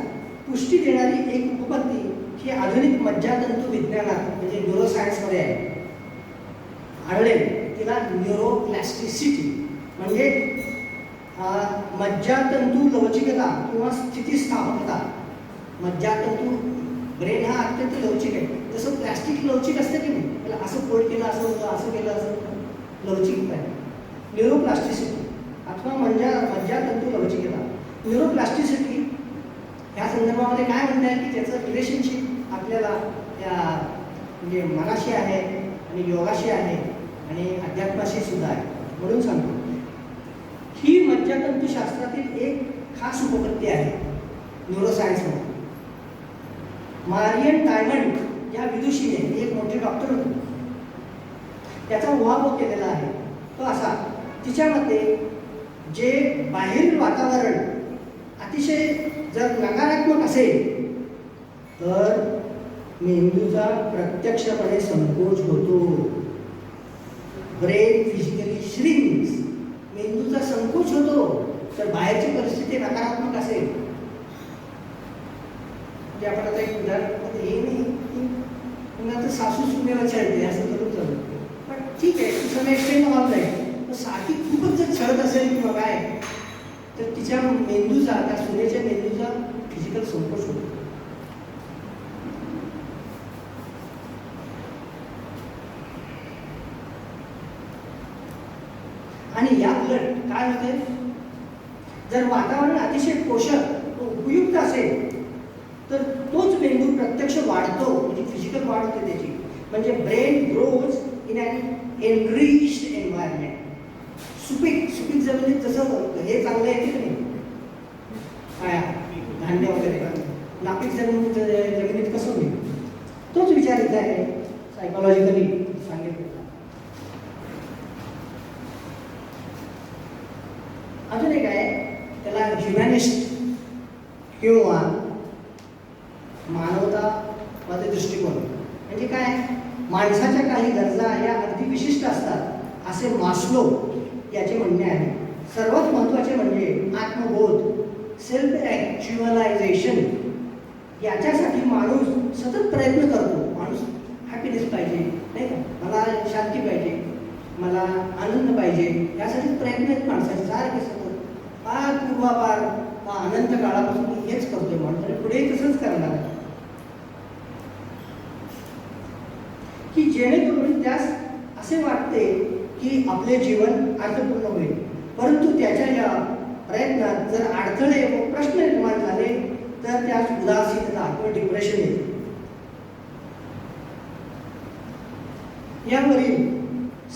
पुष्टी देणारी एक उपपत्ती ही आधुनिक मज्जातंतू विज्ञानात म्हणजे न्यूरोसायन्समध्ये आहे, आढळेल. तिला न्यूरोप्लास्टिसिटी म्हणजे मज्जातंतू लवचिकता किंवा स्थितिस्थापकता. मज्जातंतू, ब्रेन हा अत्यंत लवचिक आहे. जसं प्लास्टिक लवचिक असतं की नाही, त्याला असं फोल्ड केलं असं होतं, असं केलं असं लवचिकता आहे. न्यूरोप्लास्टिसिटी अथवा मज्जातंतू लवचिकता. न्यूरोप्लास्टिसिटी ह्या संदर्भामध्ये काय म्हणता येईल की त्याचं रिलेशनशिप आपल्याला त्या म्हणजे मनाशी आहे आणि योगाशी आहे आणि अध्यात्माशी सुद्धा आहे. म्हणून सांगतो, ही मज्जातंतुशास्त्रातील एक खास उपपत्ती आहे न्यूरोसायन्समध्ये. मारियन डायमंड या विदुषीने, एक मोठे डॉक्टर होते, त्याचा उहापोह केलेला आहे. तो असा, तिच्या मते जे बाहेरील वातावरण अतिशय जर नकारात्मक असेल तर मेंदूचा प्रत्यक्षपणे संकोच होतो. Brain physically shrinks. मेंदूचा संकोच होतो तर बाहेरची परिस्थिती नकारात्मक असेल. म्हणजे आपण आता एक उदाहरण, हे नाही पुन्हा तर सासू सुनेला छळते असं करून चालू, पण ठीक आहे तुझं एक्सटेंड होत नाही. पण सारखी खूपच जर छळत असेल किंवा काय, तर तिच्या मेंदूचा, त्या सुनेच्या मेंदूचा फिजिकल संकोच होतो. आणि या उलट काय होते, जर वातावरण अतिशय पोषक व उपयुक्त असेल तर तोच मेंदू प्रत्यक्ष वाढतो, म्हणजे फिजिकल वाढ होते त्याची. म्हणजे brain grows in an enriched environment. सुपीक जमिनीत जसं हे चांगलं येते की नाही, काय धान्य वगैरे, नापीक जमिनीत कसं होईल, तोच विचार इथं आहे सायकोलॉजिकली सांगितलं. अजून एक आहे, त्याला ह्युमॅनिस्ट किंवा मानवतावादी दृष्टिकोन. म्हणजे काय, माणसाच्या काही गरजा या अगदी विशिष्ट असतात असे मास्लो याचे म्हणणे आहे. सर्वात महत्त्वाचे म्हणजे आत्मबोध, सेल्फ ॲक्च्युअलायझेशन. याच्यासाठी माणूस सतत प्रयत्न करतो. माणूस हॅपीनेस पाहिजे नाही का, मला शांती पाहिजे, मला आनंद पाहिजे, यासाठी प्रयत्न आहेत माणसाचे सारखे सतत. फार पूर्वापार अनंत काळापासून हेच करतोय माणूस आणि पुढेही तसंच करणार आहे. की जेणेकरून त्यास असे वाटते की आपले जीवन अर्थपूर्ण होईल, परंतु त्याच्या या प्रयत्नात जर अडथळे व प्रश्न निर्माण झाले तर त्यास उदासीनता किंवा डिप्रेशन येते. यावरील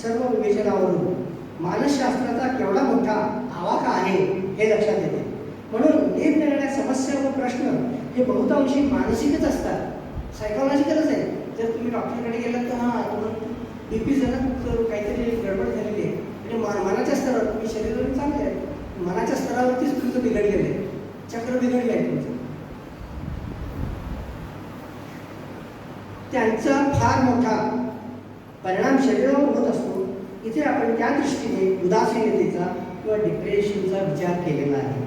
सर्व विवेचनावरून मानसशास्त्राचा केवढा मोठा आवाका आहे हे लक्षात येते. म्हणून निरनिराळ्या समस्या व प्रश्न हे बहुतांशी मानसिकच असतात, सायकॉलॉजिकलच आहे. जर तुम्ही डॉक्टरकडे गेलात तर हां तुम्हाला बीपी झालं तर काहीतरी गडबड झालेली आहे, म्हणजे मनाच्या स्तरावर, तुम्ही शरीरावर चांगले आहे, मनाच्या स्तरावरतीच तुमचं बिघडलेलं आहे, चक्र बिघडले आहे तुमचं. त्यांचा फार मोठा परिणाम शरीरावर होत असतो. इथे आपण त्या दृष्टीने उदासीनतेचा किंवा डिप्रेशनचा विचार केलेला आहे.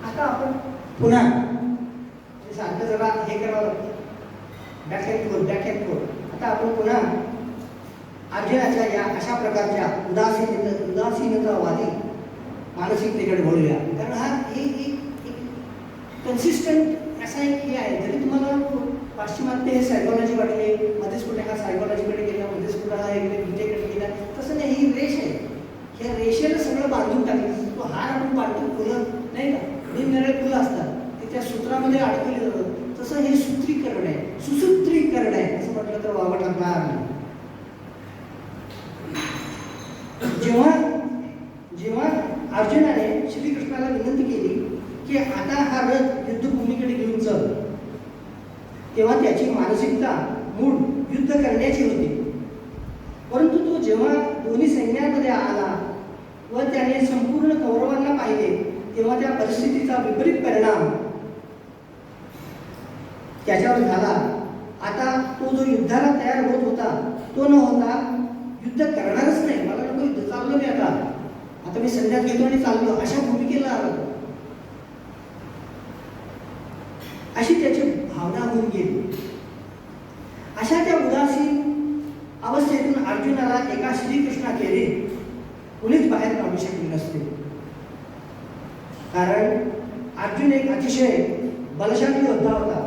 आता आपण पुन्हा सारखं जरा हे करावं लागतं, बॅक अँड फोर्थ. आता आपण पुन्हा अर्जुनाच्या या अशा प्रकारच्या उदासीनतावादी मानसिकतेकडे वळूया. कारण हा एक कन्सिस्टंट असा एक हे आहे. जरी तुम्हाला पाश्चिमात्य हे सायकॉलॉजी वाटले, मध्येच कुठे हा सायकॉलॉजीकडे गेला, मध्येच कुठे हा इकडे गीतेकडे गेला, तसं नाही. ही रेष आहे, ह्या रेषेला सगळं बांधून टाकलं. तो हार आपण बांधतो, फुलं नाही का, निरनिराळे फुलं असतात ते त्या सूत्रामध्ये अडकले जातात. तसं हे सूत्रीकरण आहे, सुसूत्रीकरण आहे असं म्हटलं तर वावं ठरणार नाही. जेव्हा अर्जुनाने श्रीकृष्णाला विनंती केली की आता हा रथ युद्धभूमीकडे घेऊन चल, तेव्हा त्याची मानसिकता मूळ युद्ध करण्याची होती. परंतु तो जेव्हा दोन्ही सैन्यांमध्ये आला व त्याने संपूर्ण कौरवांना पाहिले, तेव्हा त्या परिस्थितीचा विपरीत परिणाम त्याच्यावर झाला. आता तो जो युद्धाला तयार होत होता तो न होता युद्ध करणारच नाही, मला नको युद्ध, चाललो मी आता मी संन्यास घेतो आणि चाललो, अशा भूमिकेला आलो. अशी त्याची भावना होऊन गेली. अशा त्या उदासीन अवस्थेतून अर्जुनाला एका श्रीकृष्णाखेरी कुणीच बाहेर काढू शकले नसते. कारण अर्जुन एक अतिशय बलशाली योद्धा होता.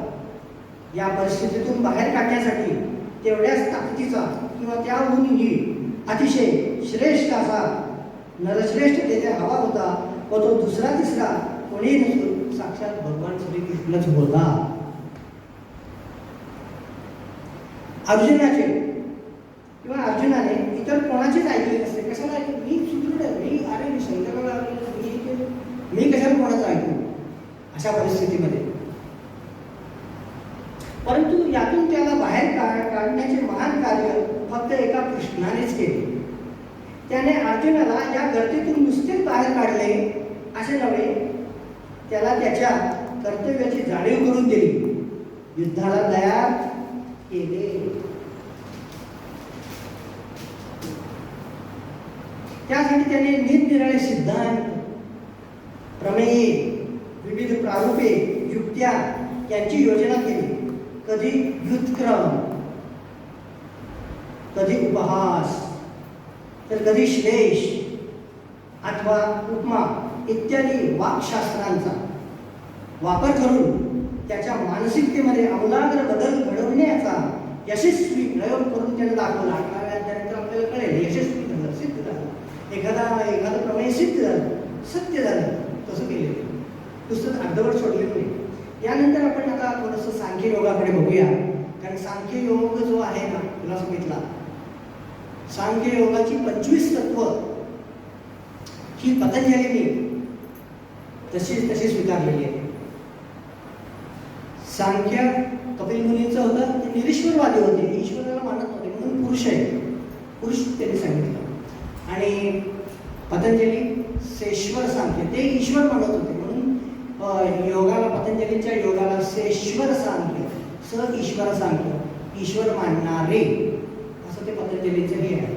या परिस्थितीतून बाहेर काढण्यासाठी तेवढ्याच ताकदीचा किंवा त्याहूनही अतिशय श्रेष्ठ असा नरश्रेष्ठ तेथे हवा होता व तो दुसरा तिसरा कोणीही नसून साक्षात भगवान श्रीकृष्णच होता. अर्जुनाने इतर कोणाचेच ऐकले नसते. कशाला ऐकू, मी सुदृढ आहे, मी शंकराला मी कशाला कोणाचं ऐकू अशा परिस्थितीमध्ये. परंतु यातून त्याला बाहेर काढण्याचे महान कार्य फक्त एका कृष्णानेच केले. त्याने अर्जुनाला या गर्दीतून नुसतेच बाहेर काढले असे नव्हे, त्याला त्याच्या कर्तव्याची जाणीव करून दिली, युद्धाला तयार केले. त्यासाठी त्याने निरनिराळे सिद्धांत, प्रमेय, विविध प्रारूपे, युक्त्या यांची योजना केली. कधी व्युत्क्रम, कधी उपहास, तर कधी श्लेष अथवा उपमा इत्यादी वाक्शास्त्रांचा वापर करून त्याच्या मानसिकतेमध्ये आमूलाग्र बदल घडवण्याचा यशस्वी प्रयोग करून त्याने दाखवला. त्यानंतर आपल्याला कळेल यशस्वी झालं, सिद्ध झालं, एखादं प्रमेय सिद्ध झालं, सत्य झालं, तसं केलेलं पुस्तक अर्धवट सोडलेलं नाही. यानंतर आपण आता थोडंसं सांख्य योगाकडे बघूया. कारण सांख्य योग जो आहे ना, तुला सांगितला, सांख्य योगाची 25 तत्व ही पतंजलीने तशी स्वीकारलेली आहे. सांख्य कपिल मुनींचं होतं, ते निरीश्वरवादी होते, ईश्वराला मानत नव्हते, म्हणून पुरुष आहे, पुरुष त्यांनी सांगितलं. आणि पतंजली सेश्वर सांख्य, ते ईश्वर मानत होते, म्हणून योगाला, पतंजलीच्या योगाला सेश्वर सांख्य, स ईश्वर सांख्य, ईश्वर मानणारे असं ते पतंजलीचं हे आहे.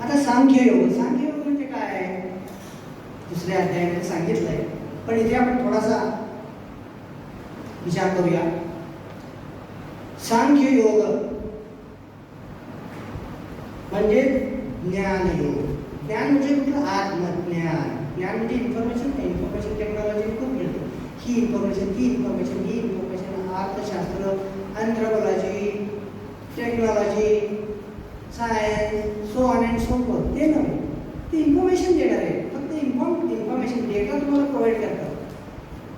आता सांख्ययोग म्हणजे काय, दुसऱ्या अध्यायामध्ये सांगितलंय, पण इथे आपण थोडासा विचार करूया. सांख्ययोग म्हणजे ज्ञानयोग. ज्ञान म्हणजे कुठलं, आत्मज्ञान. ज्ञान म्हणजे इन्फॉर्मेशन टेक्नॉलॉजी खूप मिळते, ही इन्फॉर्मेशन, ती इन्फॉर्मेशन, ही इन्फॉर्मेशन, अर्थशास्त्र, anthropology, technology, science, so on and so fourth. ते नव्हे, ते इन्फॉर्मेशन देणार आहे. फक्त इन्फॉर्मेशन डेटा तुम्हाला प्रोव्हाइड करतात.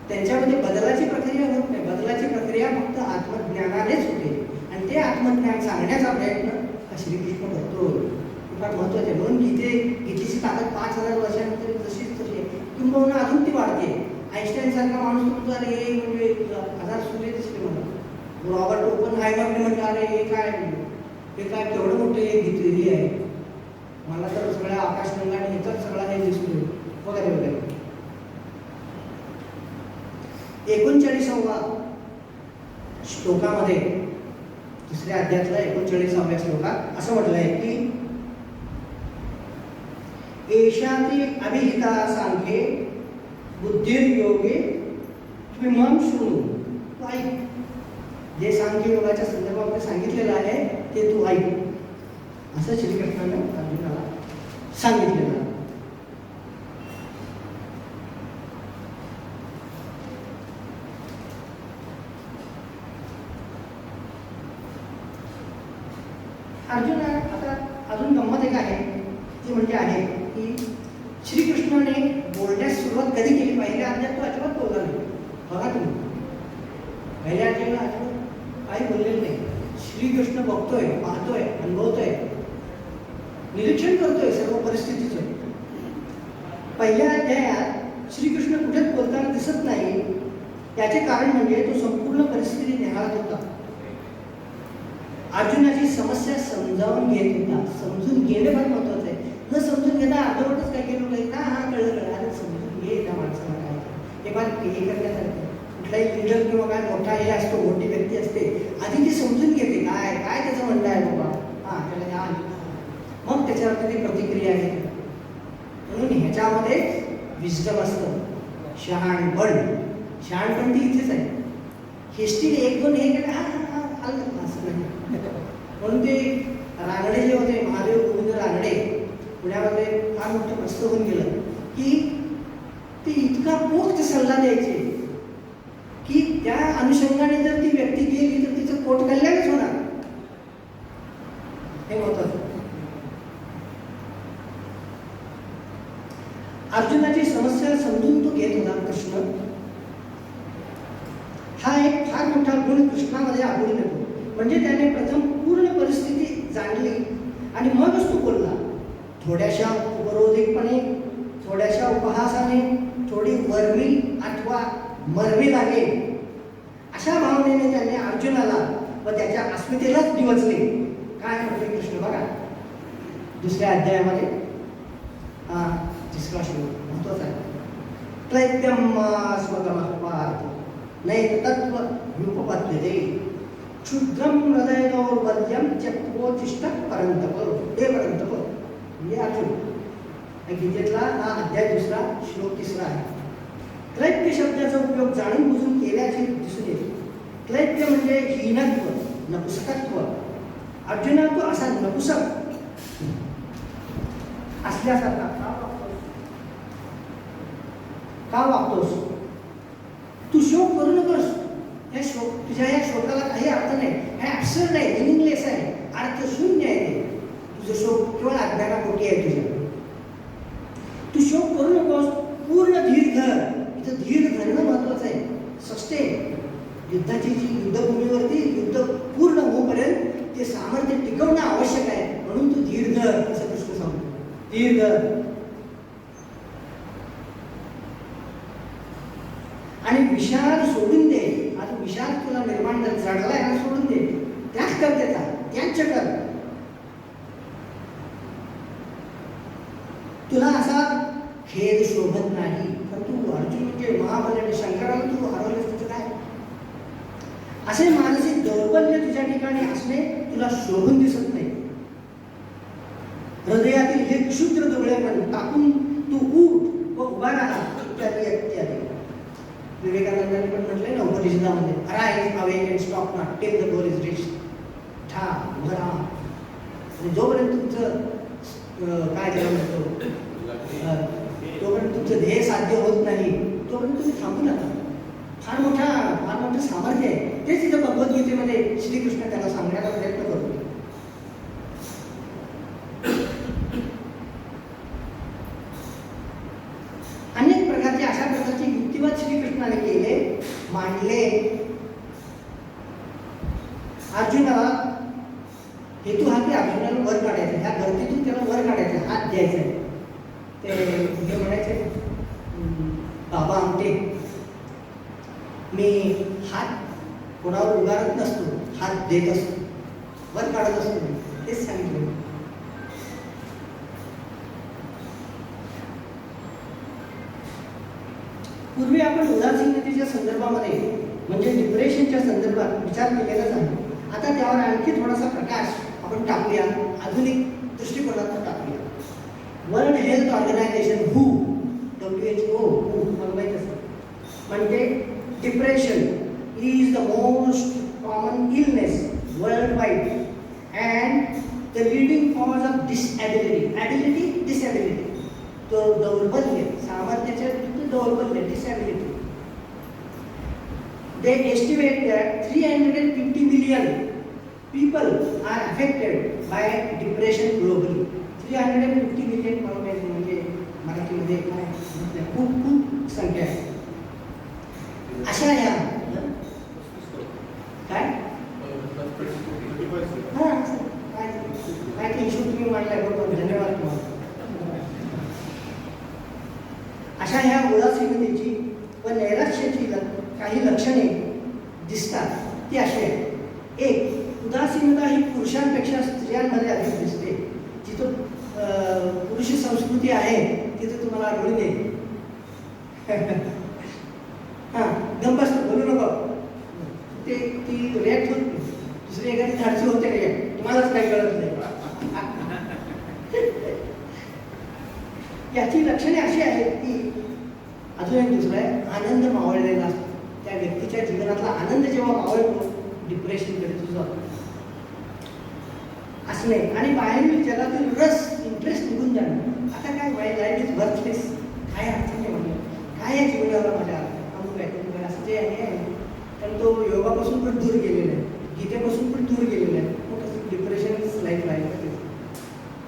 त्यांच्यामध्ये बदलाची प्रक्रिया होत नाही. बदलाची प्रक्रिया फक्त आत्मज्ञानानेच होते. आणि ते आत्मज्ञान सांगण्याचा प्रयत्न हा श्रीकृष्ण करतो. फार महत्त्वाचे. म्हणून गीतेची ताकद 5000 वर्षानंतर जशीच तशी आहे, किंबहुना अजून ती वाढते. आईन्स्टाईन सारखा माणूस तुमचा अरे म्हणजे 1000 सूर्य दिसले मला. रॉबर्ट ओपनहायमरने म्हटलं अरे हे काय केवढं मोठं हे गीत आहे, मला तर सगळ्या आकाशगंगा आणि इतर सगळा हे दिसतो वगैरे वगैरे. 39वा श्लोकामध्ये, दुसऱ्या अध्यायातल्या 39व्या श्लोकात असं म्हटलं आहे की एषाति अभिहिता सांख्ये बुद्धिर्योगे त्विमं शृणु. तू ऐक. जे सांख्य योगाच्या संदर्भामध्ये सांगितलेलं आहे ते तू ऐक, असं श्रीकृष्णाने अर्जुनाला सांगितलेलं आहे. अर्जुना आता अजून गंमत एक आहे, ती म्हणजे आहे की श्रीकृष्णाने बोलण्यास सुरुवात कधी केली. पहिल्या अध्यायात तो अजिबात बोलला नाही. बघा तुम्ही, पहिल्या अध्यायाला अजिबात काही बोललेलं नाही. श्रीकृष्ण बघतोय, पाहतोय, अनुभवतोय, निरीक्षण करतोय सर्व परिस्थितीचं. पहिल्या अध्यायात श्रीकृष्ण कुठेच बोलताना दिसत नाही. त्याचे कारण म्हणजे तो संपूर्ण परिस्थिती निहाळत होता. अर्जुनाची समस्या समजावून घेत होता. समजून घेणे फार महत्वाचं आहे. न समजून घेता अर्धवटच काय केलं काही का हा कळलं अरे समजून घे त्या माणसाला काय ते फार हे करण्यासारखं. कुठलाही लिडर किंवा काय मोठा हे असतो, मोठी व्यक्ती असते, आधी ती समजून घेते काय काय त्याचं म्हणणं आहे बाबा, हा त्याला द्या, मग त्याच्यावरती ती प्रतिक्रिया घेते. म्हणून ह्याच्यामध्ये विस्डम असतं. शहाणपण ती इथेच आहे. हिस्ट्रीने 1-2 हे केलं, हा असं नाही. म्हणून ते रानडे जे होते, महादेव गोविंद रानडे, पुण्यामध्ये फार मोठं प्रस्त होऊन गेलं की ते इतका पोक्त सल्ला द्यायचे की त्या अनुषंगाने जर ती व्यक्ती गेली तर तिचं पोट कल्याणच होणार. हे महत्वाचं. अर्जुनाची समस्या समजून तो घेत होता कृष्ण. हा एक फार मोठा गुण कृष्णामध्ये आढळून येतो. म्हणजे त्याने प्रथम पूर्ण परिस्थिती जाणली आणि मगच तो बोलला. थोड्याशा उपरोधिकपणे, थोड्याशा उपहासाने, थोडी वरवी अथवा मरवी लागेल अशा भावनेने त्याने अर्जुनाला व त्याच्या अस्मितेलाच डिवचले. काय म्हणते कृष्ण बघा दुसऱ्या अध्यायामध्ये. तिसरा श्लोक महत्वाचा आहे. क्लैत्यम स्वतमः पार्थ नैतत्व व्युपपद्यते क्षुद्रम हृदय दौर्बल्यम चक्रोचिष्ट परंतप. हे परंतप म्हणजे अर्जुन. गीतेतला हा अध्याय दुसरा, श्लोक 3 आहे. क्लैत्य शब्दाचा उपयोग जाणून बुजून केल्याचे दिसून येते. क्लैत्य म्हणजे हीनत्व, नपुसकत्व. अर्जुना तो असा नपुसक असल्यासारखा का वागतोस? तू शोक करू नकोस. तुझ्या या शोकाला काही अर्थ नाही. हे ॲब्सर्ड आहे, मिनिंगलेस आहे, अर्थ शून्य आहे. ते तुझं शोक केवळ अज्ञानापोटी आहे तुझ्या. तू शोक करू नकोस. पूर्ण धीर धर. इथं धीर धरणं महत्वाचं आहे. सस्टेन. युद्धाची जी युद्धभूमीवरती युद्ध पूर्ण होईपर्यंत ते सामर्थ्य टिकवणं आवश्यक आहे. म्हणून तू धीर धर असं कृष्ण सांगतो. धीर धर. आणि विषाद सोडून दे. आता विषाद तुला निर्माण चढलाय ना, सोडून दे. त्याग कर त्याचा, त्याग कर. तुला असा खेद शोभत नाही. पण तू अर्जुन म्हणजे महाबल शंकराला तू हरवलेस तुझं काय? असे मानसिक दौर्बल्य तुझ्या ठिकाणी असणे तुला शोभून दिसत नाही. हृदयातील हे क्षुद्र दुबळेपण टाकून तू उठ व उभा राहा इत्यादी इत्यादी. विवेकानंदांनी पण म्हटलंय ना उपनिषदामध्ये, arise awake and stop not till the goal is reach. ठा उभं राहा. आणि जोपर्यंत तुमचं काय करावं म्हणतो, तोपर्यंत तुमचं ध्येय साध्य होत नाही तोपर्यंत तुम्ही थांबू नका. फार मोठं सामर्थ्य आहे. तेच इथं भगवद्गीतेमध्ये श्रीकृष्ण त्याला सांगण्याचा प्रयत्न करतो. अनेक प्रकारचे अशा प्रकारचे युक्तिवाद श्रीकृष्णाने केले, मांडले. अर्जुनाला हेतू हा की अर्जुनाला वर काढायचा, ह्या धर्तीतून त्याला वर काढायचं, हात द्यायचा. ते हे म्हणायचे, बाबा आमटे, मी हात कोणावर उगारत नसतो, हात देत असतो, वर काढत असतो. तेच सांगितलं. पूर्वी आपण उदासीनतेच्या संदर्भामध्ये म्हणजे डिप्रेशनच्या संदर्भात विचार केलेलाच आहे. आता त्यावर आणखी थोडासा प्रकाश आपण टाकूया, आधुनिक दृष्टिकोनातून टाकूया. वर्ल्ड हेल्थ ऑर्गनायझेशन WHO माहिती असतं, म्हणजे depression is the most common illness worldwide and the leading cause of disability. तो दौर्बल्य, सामर्थ्याच्या दौर्बल्य, disability. They estimate that 350 million people are affected by depression globally. 350 million म्हणजे मराठीमध्ये काय खूप संख्या आहे. अशा या काय काय इश्यू तुम्ही मांडलाय, बरोबर, धन्यवाद तुम्हाला. अशा ह्या उदासीनतेची व नैराश्याची काही लक्षणे दिसतात. ती अशी आहेत. एक, उदासीनता ही पुरुषांपेक्षा स्त्रियांमध्ये अधिक दिसते. जिथं पुरुष संस्कृती आहे तिथे तुम्हाला आढळून येईल. हां, गंबस्त बोलू नको, ते ती रिॲक्ट होत नाही. दुसरी एखादी धाडसी होते रिॲक्ट, तुम्हालाच काही कळत नाही. याची लक्षणे अशी आहेत की अजून एक दुसरं आहे, आनंद मावळलेला असतो. त्या व्यक्तीच्या जीवनातला आनंद जेव्हा मावळतो, डिप्रेशनकडे तुझं असणे आणि बाहेरील जगातील रस, इंटरेस्ट निघून जाणं. आता काय माय लाईफ इज वर्थलेस, काय अर्थ नाही म्हणलं, काय या जीवनाला माझ्या अमुक आहे असं जे आहे. कारण तो योगापासून पण दूर गेलेला आहे, गीतेपासून पण दूर गेलेला आहे. मग कसं डिप्रेशन लाईफ राहील.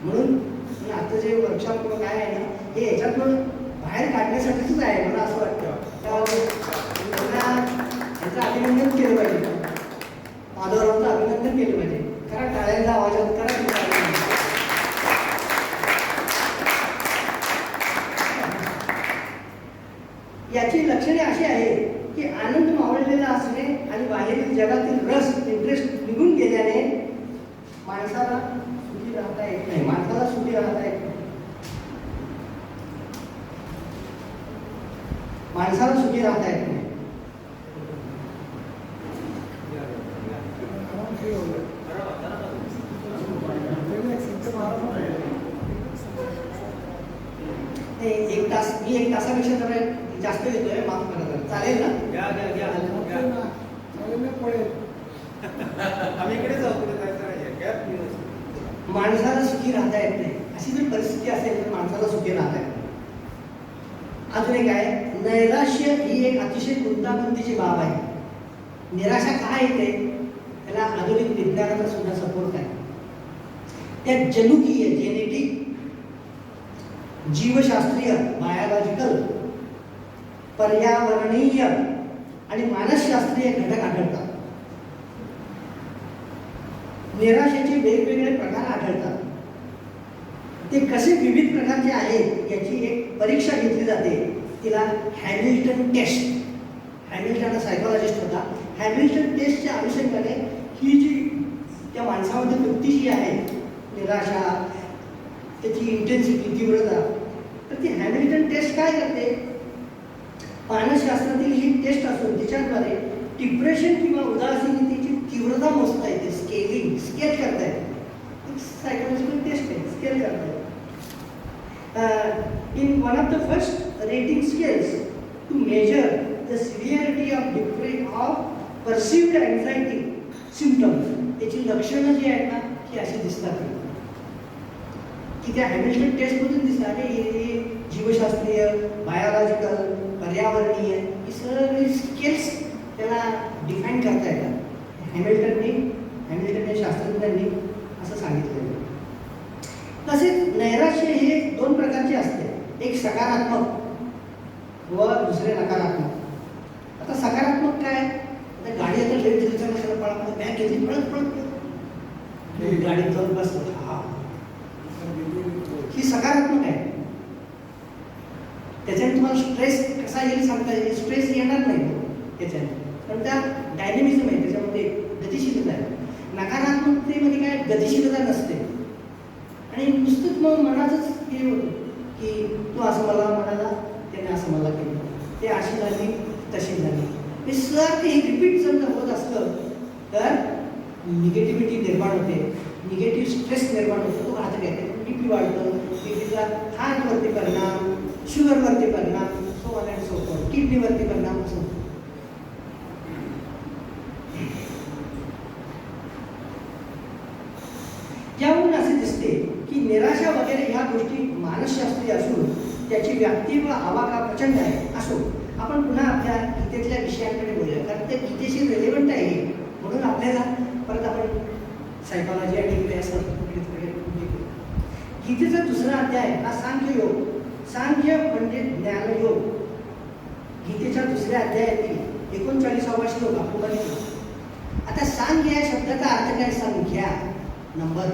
म्हणून आता जे वर्कशॉप किंवा काय आहे ना, हे याच्यातून बाहेर काढण्यासाठीच आहे मला असं वाटतं. त्यांना याचं अभिनंदन केलं पाहिजे, माधवरावांचं अभिनंदन केलं पाहिजे. करा टाळ्यांचा आवाज करा. याची लक्षणे अशी आहेत की आनंद मावळलेला असणे आणि बाहेरील जगातील रस, इंटरेस्ट निघून गेल्याने माणसाला सुखी राहता येत नाही. माणसाला सुखी राहता येत नाही. माणसाला सुखी राहता येत नाही. एक तास, मी एक तासापेक्षा जरा जास्त घेतोय, माफ करा, चालेल ना? माणसाला सुखी राहता येत नाही, अशी जर परिस्थिती असेल तर माणसाला सुखी राहता येत नाही. अजून एक आहे, नैराश्य ही एक अतिशय गुंतागुंतीची बाब आहे. निराशा काय येते त्याला आधुनिक विज्ञानाचा सुद्धा सपोर्ट आहे. त्यात जनुकीय, जेनेटिक, जीवशास्त्रीय, बायोलॉजिकल, पर्यावरणीय आणि मानसशास्त्रीय घटक आढळतात. निराशेचे वेगवेगळे प्रकार आढळतात. ते कसे विविध प्रकारचे आहेत याची एक परीक्षा घेतली जाते. तिला हॅमिल्टन टेस्ट, हॅमिल्टन सायकोलॉजिस्ट होता, हॅमिल्टन टेस्टच्या अनुषंगाने ही जी त्या माणसामध्ये वृत्ती जी आहे, निराशा, त्याची इंटेन्सिटी, तीव्रता, तर ती हॅमिल्टन टेस्ट काय करते? मानसशास्त्रातील ही टेस्ट असून तिच्याद्वारे डिप्रेशन किंवा उदासीनतेची तीव्रता मोजता येते. स्केल करता येते. सायकोलॉजिकल टेस्ट आहे, स्केल करता येते. in one of the first rating scales to measure the severity of perceived anxiety symptoms, याची लक्षणं जी आहेत ना ती अशी दिसतात की त्या हॅमिल्टन टेस्टमधून दिसतात. हे जीवशास्त्रीय, बायोलॉजिकल, पर्यावरणीय ही सगळी स्केल्स त्याला डिफाईन करता येतात. हॅमिल्टन शास्त्रज्ञांनी असं सांगितलेलं. तसेच नैराश्य हे दोन प्रकारचे असते, एक सकारात्मक व दुसरे नकारात्मक. आता सकारात्मक काय, आता गाडी आता लेट झाली तर कशाला पळत, बॅग घेतली पळत पळत गाडीत जाऊन बसतो, हा ही सकारात्मक आहे. त्याच्याने तुम्हाला स्ट्रेस कसा येईल सांगता येईल, स्ट्रेस येणार नाही त्याच्याने, पण त्या डायनेमिझम आहे, त्याच्यामध्ये गतिशीलता आहे. नकारात्मकतेमध्ये काय गतिशीलता नसते आणि नुसतंच मग मनाचंच हे होतं की तू असं मला म्हणाला, त्याने असं मला केलं, ते अशी झाली तशी झाली. हे सर ते रिपीट जर होत असलं तर निगेटिव्हिटी निर्माण होते, निगेटिव्ह स्ट्रेस निर्माण होतो. तो घातक आहे. बीपी वाढतं, बीपीचा हार्टवरती परिणाम, शुगरवरती परिणाम, so on and so forth, किडनीवरती परिणाम असं. यावरून असे दिसते की निराशा वगैरे ह्या गोष्टी मानसशास्त्रीय असून त्याची व्याप्ती व आवाका प्रचंड आहे. असो, आपण पुन्हा आपल्या गीतेतल्या विषयांकडे बोलूया, कारण ते गीतेशी रेलेव्हंट आहे. म्हणून आपल्याला परत आपण सायकॉलॉजी आणि इकडे असं गीतेचा दुसरा अध्याय हा सांख्ययोग. सांख्य म्हणजे ज्ञानयोग. गीतेच्या दुसऱ्या अध्यायातील 39वा श्लोक आपण बघितला. आता सांख्य या शब्दाचा अर्थ काय, संख्या, नंबर.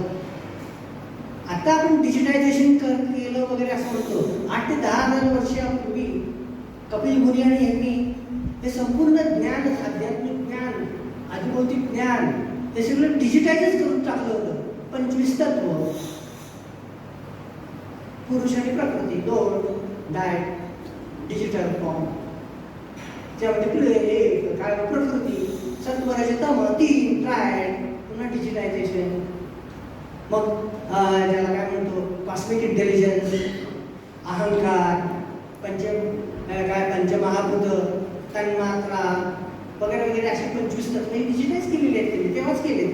आता आपण डिजिटायझेशन केलं वगैरे असं म्हणतो. 8 ते 10,000 वर्षापूर्वी कपिल मुनी आणि यांनी हे संपूर्ण ज्ञान, आध्यात्मिक ज्ञान, आधिभौतिक ज्ञान हे सगळं डिजिटायझच करून टाकलं होतं. 25 तत्व, पुरुष आणि प्रकृती, 2 डायट, डिजिटल फॉर्म, त्यामध्ये काय प्रकृती, सत्वराचे तम, 3 ट्रायड, पुन्हा डिजिटायझेशन. मग ज्याला काय म्हणतो कॉस्मिक इंटेलिजन्स, अहंकार, पंचमहाभूत, तन्मात्रा वगैरे वगैरे अशी 25 तत्व डिजिटाईज केलेली आहेत. त्यांनी तेव्हाच केले.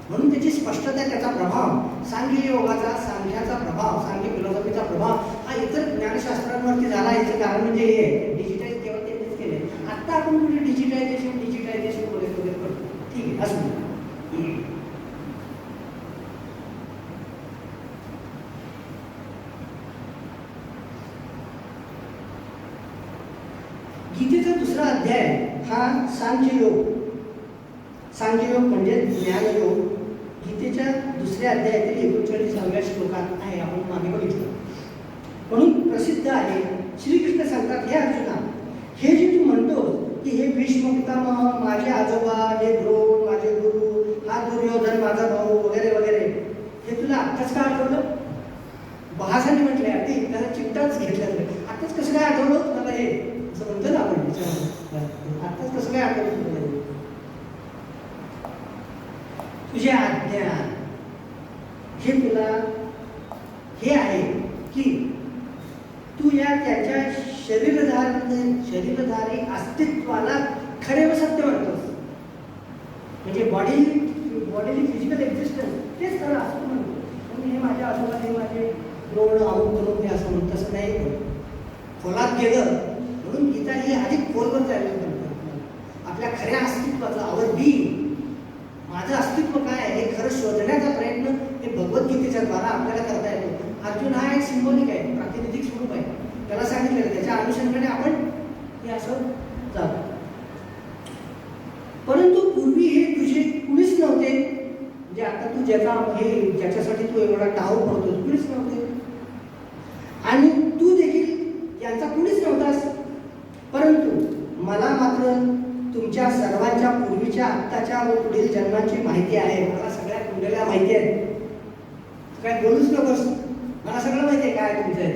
म्हणून त्याची स्पष्टता, त्याचा प्रभाव, सांख्य योगाचा, सांख्याचा प्रभाव, सांख्य फिलॉसॉफीचा प्रभाव हा इतर ज्ञानशास्त्रांवरती झाला. याचं कारण म्हणजे हे डिजिटाईज तेव्हा त्यांनीच केले. आत्ता आपण म्हणजे डिजिटायझेशन वगैरे वगैरे करतो. ठीक आहे, असं गीतेचा दुसरा अध्याय हा सांख्ययोग. सांख्ययोग म्हणजे ज्ञानयोग. गीतेच्या दुसऱ्या अध्यायातील 39व्या श्लोकात आहे, आपण मागे बघितलं. म्हणून प्रसिद्ध आहे. श्रीकृष्ण सांगतात, हे अर्जुना, हे जे तू म्हणतो की हे भीष्म पितामह, माझे आजोबा, हे द्रोण माझे गुरु, हा दुर्योधन माझा भाऊ वगैरे वगैरे, हे तुला आत्ताच का आठवलं? बहासाने म्हटले, अगदी त्याला चिट्टाच घेतलं. आत्ताच कसं काय आठवलं मला हे, असं म्हणतो ना आपण, आत्ताच कसं काय आठवलं तुला? तुझे आज्ञा हे तुला हे आहे की तू या त्याच्या शरीरधारी अस्तित्वाला खरे व सत्य म्हणतोस. म्हणजे बॉडीली फिजिकल एक्झिस्टन्स तेच खरं असं म्हणतो. म्हणजे हे माझ्या आजोबा, हे माझे द्रोण, अमुक करून हे असं म्हणत, तसं नाही. खोलात गेलं म्हणून गीता ही अधिक खोलवर चालली म्हणतात. आपल्या खऱ्या अस्तित्वाचा, आवर बीइंग, माझं अस्तित्व काय आहे हे खरं शोधण्याचा प्रयत्न हे भगवद्गीतेच्या द्वारा आपल्याला करता येतो. अर्जुन हा एक सिंबॉलिक आहे, प्रातिनिधिक स्वरूप आहे. त्याला सांगितलेलं, त्याच्या अनुषंगाने आपण हे असं जातो. परंतु पूर्वी हे तुझे कुणीच नव्हते. म्हणजे आता तू ज्याच्यासाठी तू एवढा टाव पडतो, कुणीच नव्हते आणि तू देखील यांचा कुणीच नव्हतास. परंतु मला मात्र तुमच्या सर्वांच्या पूर्वीच्या, आत्ताच्या व पुढील जन्मांची माहिती आहे. मला सगळ्या कुंडल्या माहिती आहेत. काय बोलूच नकोस, मला सगळं माहिती आहे काय तुमचं आहे.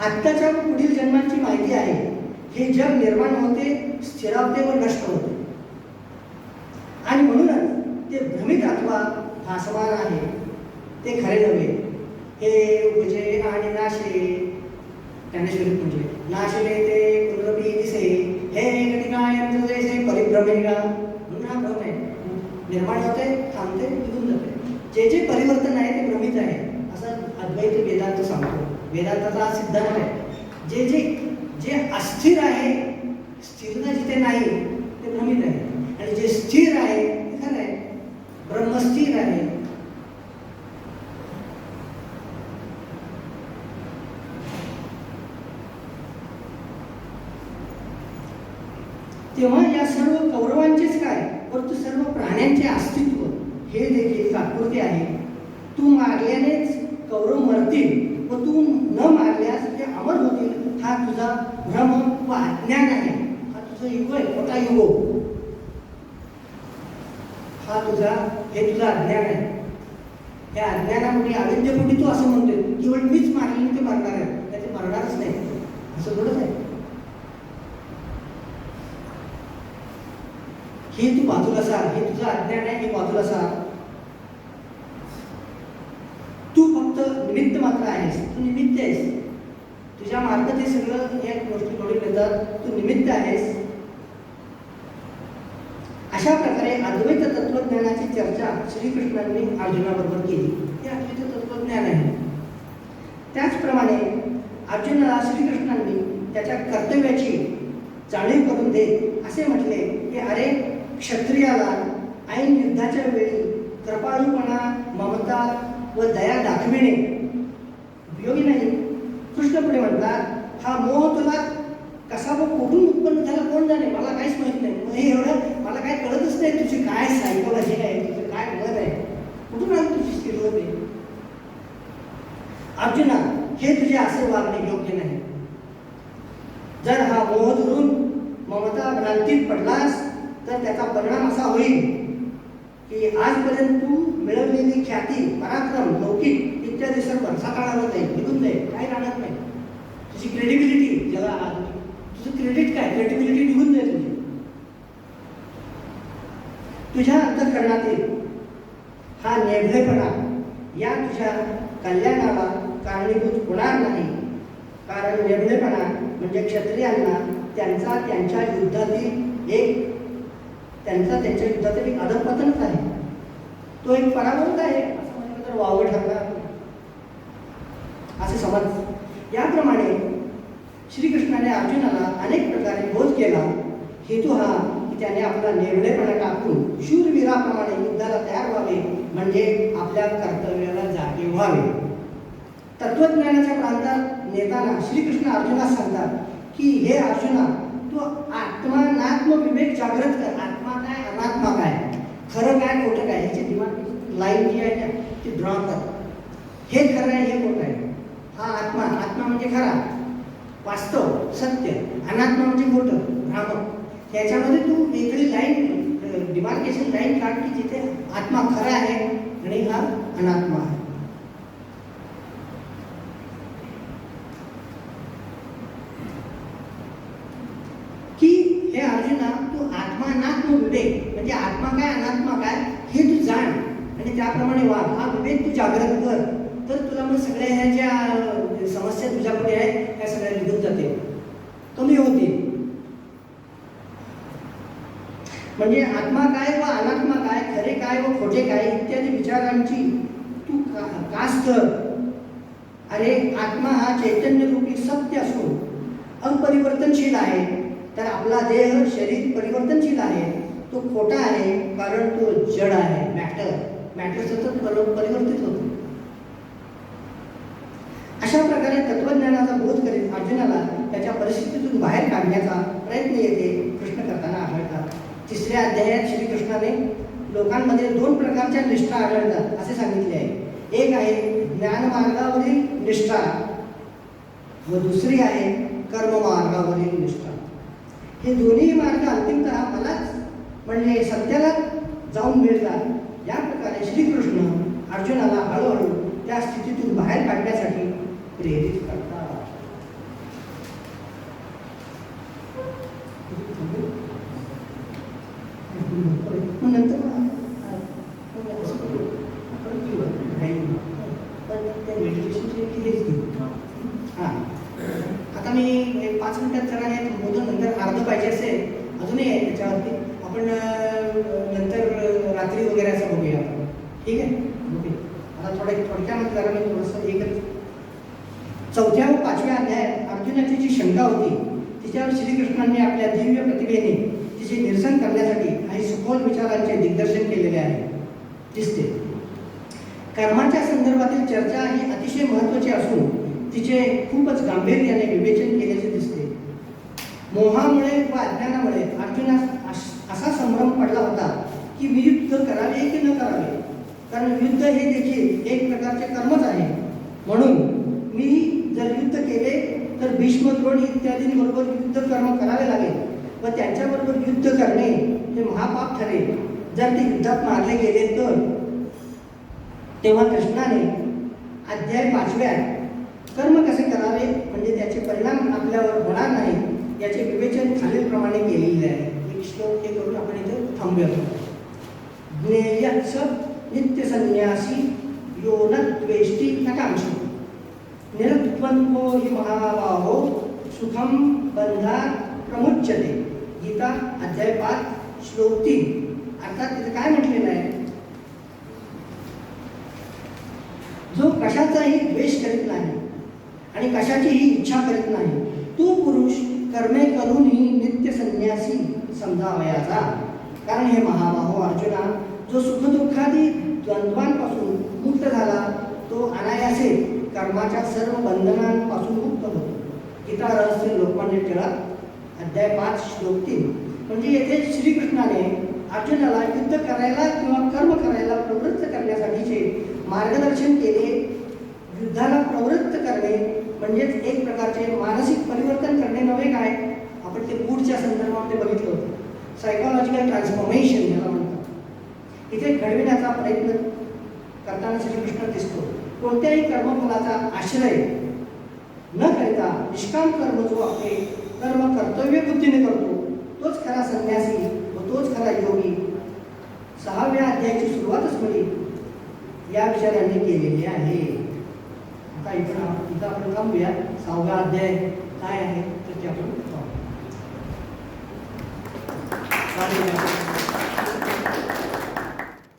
आत्ताच्या व पुढील जन्मांची माहिती आहे. हे जग निर्माण होते, स्थिरावते व नष्ट होते आणि म्हणूनच ते भ्रमित अथवा भासमान आहे, ते खरे नव्हे. हे उपजे आणि नाशे, ज्ञानेश्वरी म्हणजे नाशले ते पुनरपी दिसे, हे घटिकायंत जैसे परिभ्रमेगा. म्हणून हा भ्रम आहे, निर्माण होते, थांबते, निघून जाते. जे जे परिवर्तन आहे ते भ्रमित आहे असं अद्वैत वेदांत सांगतो. वेदांताचा हा सिद्धांत आहे. जे अस्थिर आहे स्थिरता जिथे नाही ते भ्रमित आहे, आणि जे स्थिर आहे ते खरं आहे, ब्रह्मस्थिर आहे. तेव्हा या सर्व कौरवांचेच काय, परंतु सर्व प्राण्यांचे अस्तित्व हे देखील तात्पुरते आहे. तू मारल्यानेच कौरव मरतील व तू न मारल्यास ते अमर होतील, हा तुझा भ्रम व अज्ञान आहे. हा तुझा युग आहे, खोटा युग. हा तुझा अज्ञान आहे. या अज्ञानामुळे अविद्येपोटी तू असं म्हणतोय केवळ मीच मारले ते मारणार आहे, ते मारणारच नाही असं थोडंच आहे. हे तू बाजूला सार, हे तुझं अज्ञान आहे, हे बाजूला सार. तू फक्त निमित्त मात्र आहेस, तू निमित्त आहेस. तुझ्या मार्फत हे सगळं या गोष्टी घडून येतात, तू निमित्त आहेस. अशा प्रकारे अद्वैत तत्वज्ञानाची चर्चा श्रीकृष्णांनी अर्जुनाबरोबर केली. हे अद्वैत तत्वज्ञान आहे. त्याचप्रमाणे अर्जुनाला श्रीकृष्णांनी त्याच्या कर्तव्याची जाणीव करून दे असे म्हटले की अरे क्षत्रियाला ऐन युद्धाच्या वेळी कृपाळूपणा, ममता व दया दाखविणे उपयोगी नाही. कृष्ण पुढे म्हणतात, हा मोह तुला कसा व कुठून उत्पन्न झाला कोण जाणे, मला काहीच माहित नाही. हे एवढं मला काय कळतच नाही, तुझी काय सायकोलॉजी आहे, तुझं काय मत आहे, कुठून आली तुझी स्थिरता. अर्जुना, हे तुझे असे वागणे योग्य नाही. जर हा मोह धरून ममता भ्रांतीत पडलास तर त्याचा परिणाम असा होईल की आजपर्यंत तू मिळवलेली ख्याती, पराक्रम, लौकिक इत्यादी सर्व सकाळावर जाईल, निघून जाईल, काही राहणार नाही. तुझी क्रेडिबिलिटी, ज्याला तुझं क्रेडिट काय, क्रेडिबिलिटी निघून जाईल तुझी. तुझ्या अंतःकरणातील हा निर्भयपणा या तुझ्या कल्याणाला कारणीभूत होणार नाही. कारण निर्भयपणा म्हणजे क्षत्रियांना त्यांच्या युद्धातील एक अधपतनच आहे. तो एक पराभूत आहे असं म्हटलं तर वावग ठरणार असे समज. याप्रमाणे श्रीकृष्णाने अर्जुनाला अनेक प्रकारे बोध केला. हेतू हा की त्याने आपला निर्भयपणा टाकून शूरवीराप्रमाणे युद्धाला तयार व्हावे, म्हणजे आपल्या कर्तव्याला जागे व्हावे. तत्वज्ञानाच्या प्रांतात नेताना श्रीकृष्ण अर्जुनास सांगतात की हे अर्जुना, तू आत्मानात्म विवेक जागृत कर. आत्मा काय, अनात्मा काय, खरं काय, खोटं काय, ह्याची दिमाग लाईन जी आहे ना ती ड्रॉ कर. हे खरं आहे, हे खोटं आहे. हा आत्मा म्हणजे खरा, वास्तव, सत्य. अनात्मा म्हणजे खोटं, भ्रामक. ह्याच्यामध्ये तू वेगळी लाईन, डिमार्केशन लाईन काढ की जिथे आत्मा खरा आहे आणि हा अनात्मा आहे. हे अर्जुना, तू आत्मानात्म विवेक म्हणजे आत्मा काय, अनात्मा काय हे तू जाण आणि त्याप्रमाणे वाग. हा विवेक तू जागृत कर, तर तुला मग सगळ्या ह्या ज्या समस्या तुझ्यापुढे आहेत त्या सगळ्या निघून जाते, कमी होतील. म्हणजे आत्मा काय व अनात्मा काय, खरे काय व खोटे काय इत्यादी विचारांची तू कास कर. अरे आत्मा हा चैतन्य रूपी सत्य असून अपरिवर्तनशील आहे, तर आपला देह, शरीर परिवर्तनशील आहे. तो खोटा आहे कारण तो जड आहे. मॅटर सतत परिवर्तित होतो. अशा प्रकारे तत्वज्ञानाचा बोध करीत अर्जुनाला त्याच्या परिस्थितीतून बाहेर काढण्याचा प्रयत्न येथे कृष्ण करताना आढळतात. 3ऱ्या अध्यायात श्रीकृष्णाने लोकांमध्ये 2 प्रकारच्या निष्ठा आढळतात असे सांगितले आहे. एक आहे ज्ञानमार्गावरील निष्ठा व दुसरी आहे कर्ममार्गावरील निष्ठा. हे दोन्ही मार्ग अंतिमतः मलाच म्हणजे सत्याला जाऊन मिळतात. या प्रकारे श्रीकृष्ण अर्जुनाला हळूहळू त्या स्थितीतून बाहेर काढण्यासाठी प्रेरित करतात. नंतर आता मी 5 मिनिटात जरा हे बोलून नंतर अर्ध पाहिजे असेल अजूनही आहे त्याच्यावरती. आपण नंतर रात्री वगैरे असं बघूया आपण, ठीक आहे? ओके. आता थोडक्यामध्ये जरा मी थोडंसं हे करतो. 4व्या व 5व्या अध्यायात अर्जुनाची जी शंका होती ती तिच्यावर श्रीकृष्णांनी आपल्या दिव्य प्रतिभेने तिचे निरसन करण्यासाठी काही सखोल विचारांचे दिग्दर्शन केलेले आहे दिसते. कर्माच्या संदर्भातील चर्चा ही अतिशय महत्त्वाची असून तिचे खूपच गांभीर्याने विवेचन केल्याचे दिसते. मोहामुळे व अज्ञानामुळे अर्जुनास असा संभ्रम पडला होता की मी युद्ध करावे की न करावे, कारण युद्ध हे देखील एक प्रकारचे कर्मच आहे. म्हणून मी जर युद्ध केले तर भीष्म द्रोण इत्यादींबरोबर युद्ध कर्म करावे लागेल व त्यांच्याबरोबर युद्ध करणे हे महापाप ठरेल. जर ते युद्धात मारले गेले तर तेव्हा कृष्णाने अध्याय 5व्यात कर्म कसे करावे म्हणजे त्याचे परिणाम आपल्यावर होणार नाही याचे विवेचन खालीलप्रमाणे केलेले आहे. एक श्लोक हे करून आपण इथे थांबूया. ज्ञेयच्च नित्यसन्यासी यो न द्वेष्टी न कांक्षी निरद्वंद्वो हि महाबाहो सुखम बंधात प्रमुच्यते. गीता अध्याय 5 श्लोक 3. अर्थात तिथे काय म्हटलेलं आहे, जो कशाचाही द्वेष करीत नाही आणि कशाचीही इच्छा करीत नाही तो पुरुष कर्मे करूनही नित्य संन्यासी समजावयाचा. कारण हे महाबाहो अर्जुना, जो सुखदुःखादी द्वंद्वांपासून मुक्त झाला तो अनायासे कर्माच्या सर्व बंधनांपासून मुक्त होतो. गीता रहस्य लोकमान्य टिळक अध्याय 5 श्लोक 3. म्हणजे येथे श्रीकृष्णाने अर्जुनाला युद्ध करायला किंवा कर्म करायला प्रवृत्त करण्यासाठीचे मार्गदर्शन केले. युद्धाला प्रवृत्त करणे म्हणजेच एक प्रकारचे मानसिक परिवर्तन करणे नव्हे काय, आपण ते बूटच्या संदर्भामध्ये बघितलं होतं. सायकोलॉजिकल ट्रान्सफॉर्मेशन याला म्हणतात. इथे घडविण्याचा प्रयत्न करताना श्रीकृष्ण दिसतो. कोणत्याही कर्मफलाचा आश्रय न करता निष्काम कर्म जो आपले कर्म कर्तव्य बुद्धीने करतो तोच खरा संन्यासी व तोच खरा योगी. 6व्या अध्यायाची सुरुवातच म्हणजे या विचारांनी केलेली आहे. आता इथं आपण थांबूया. 6वा अध्याय काय आहे तर ते आपण पाहू.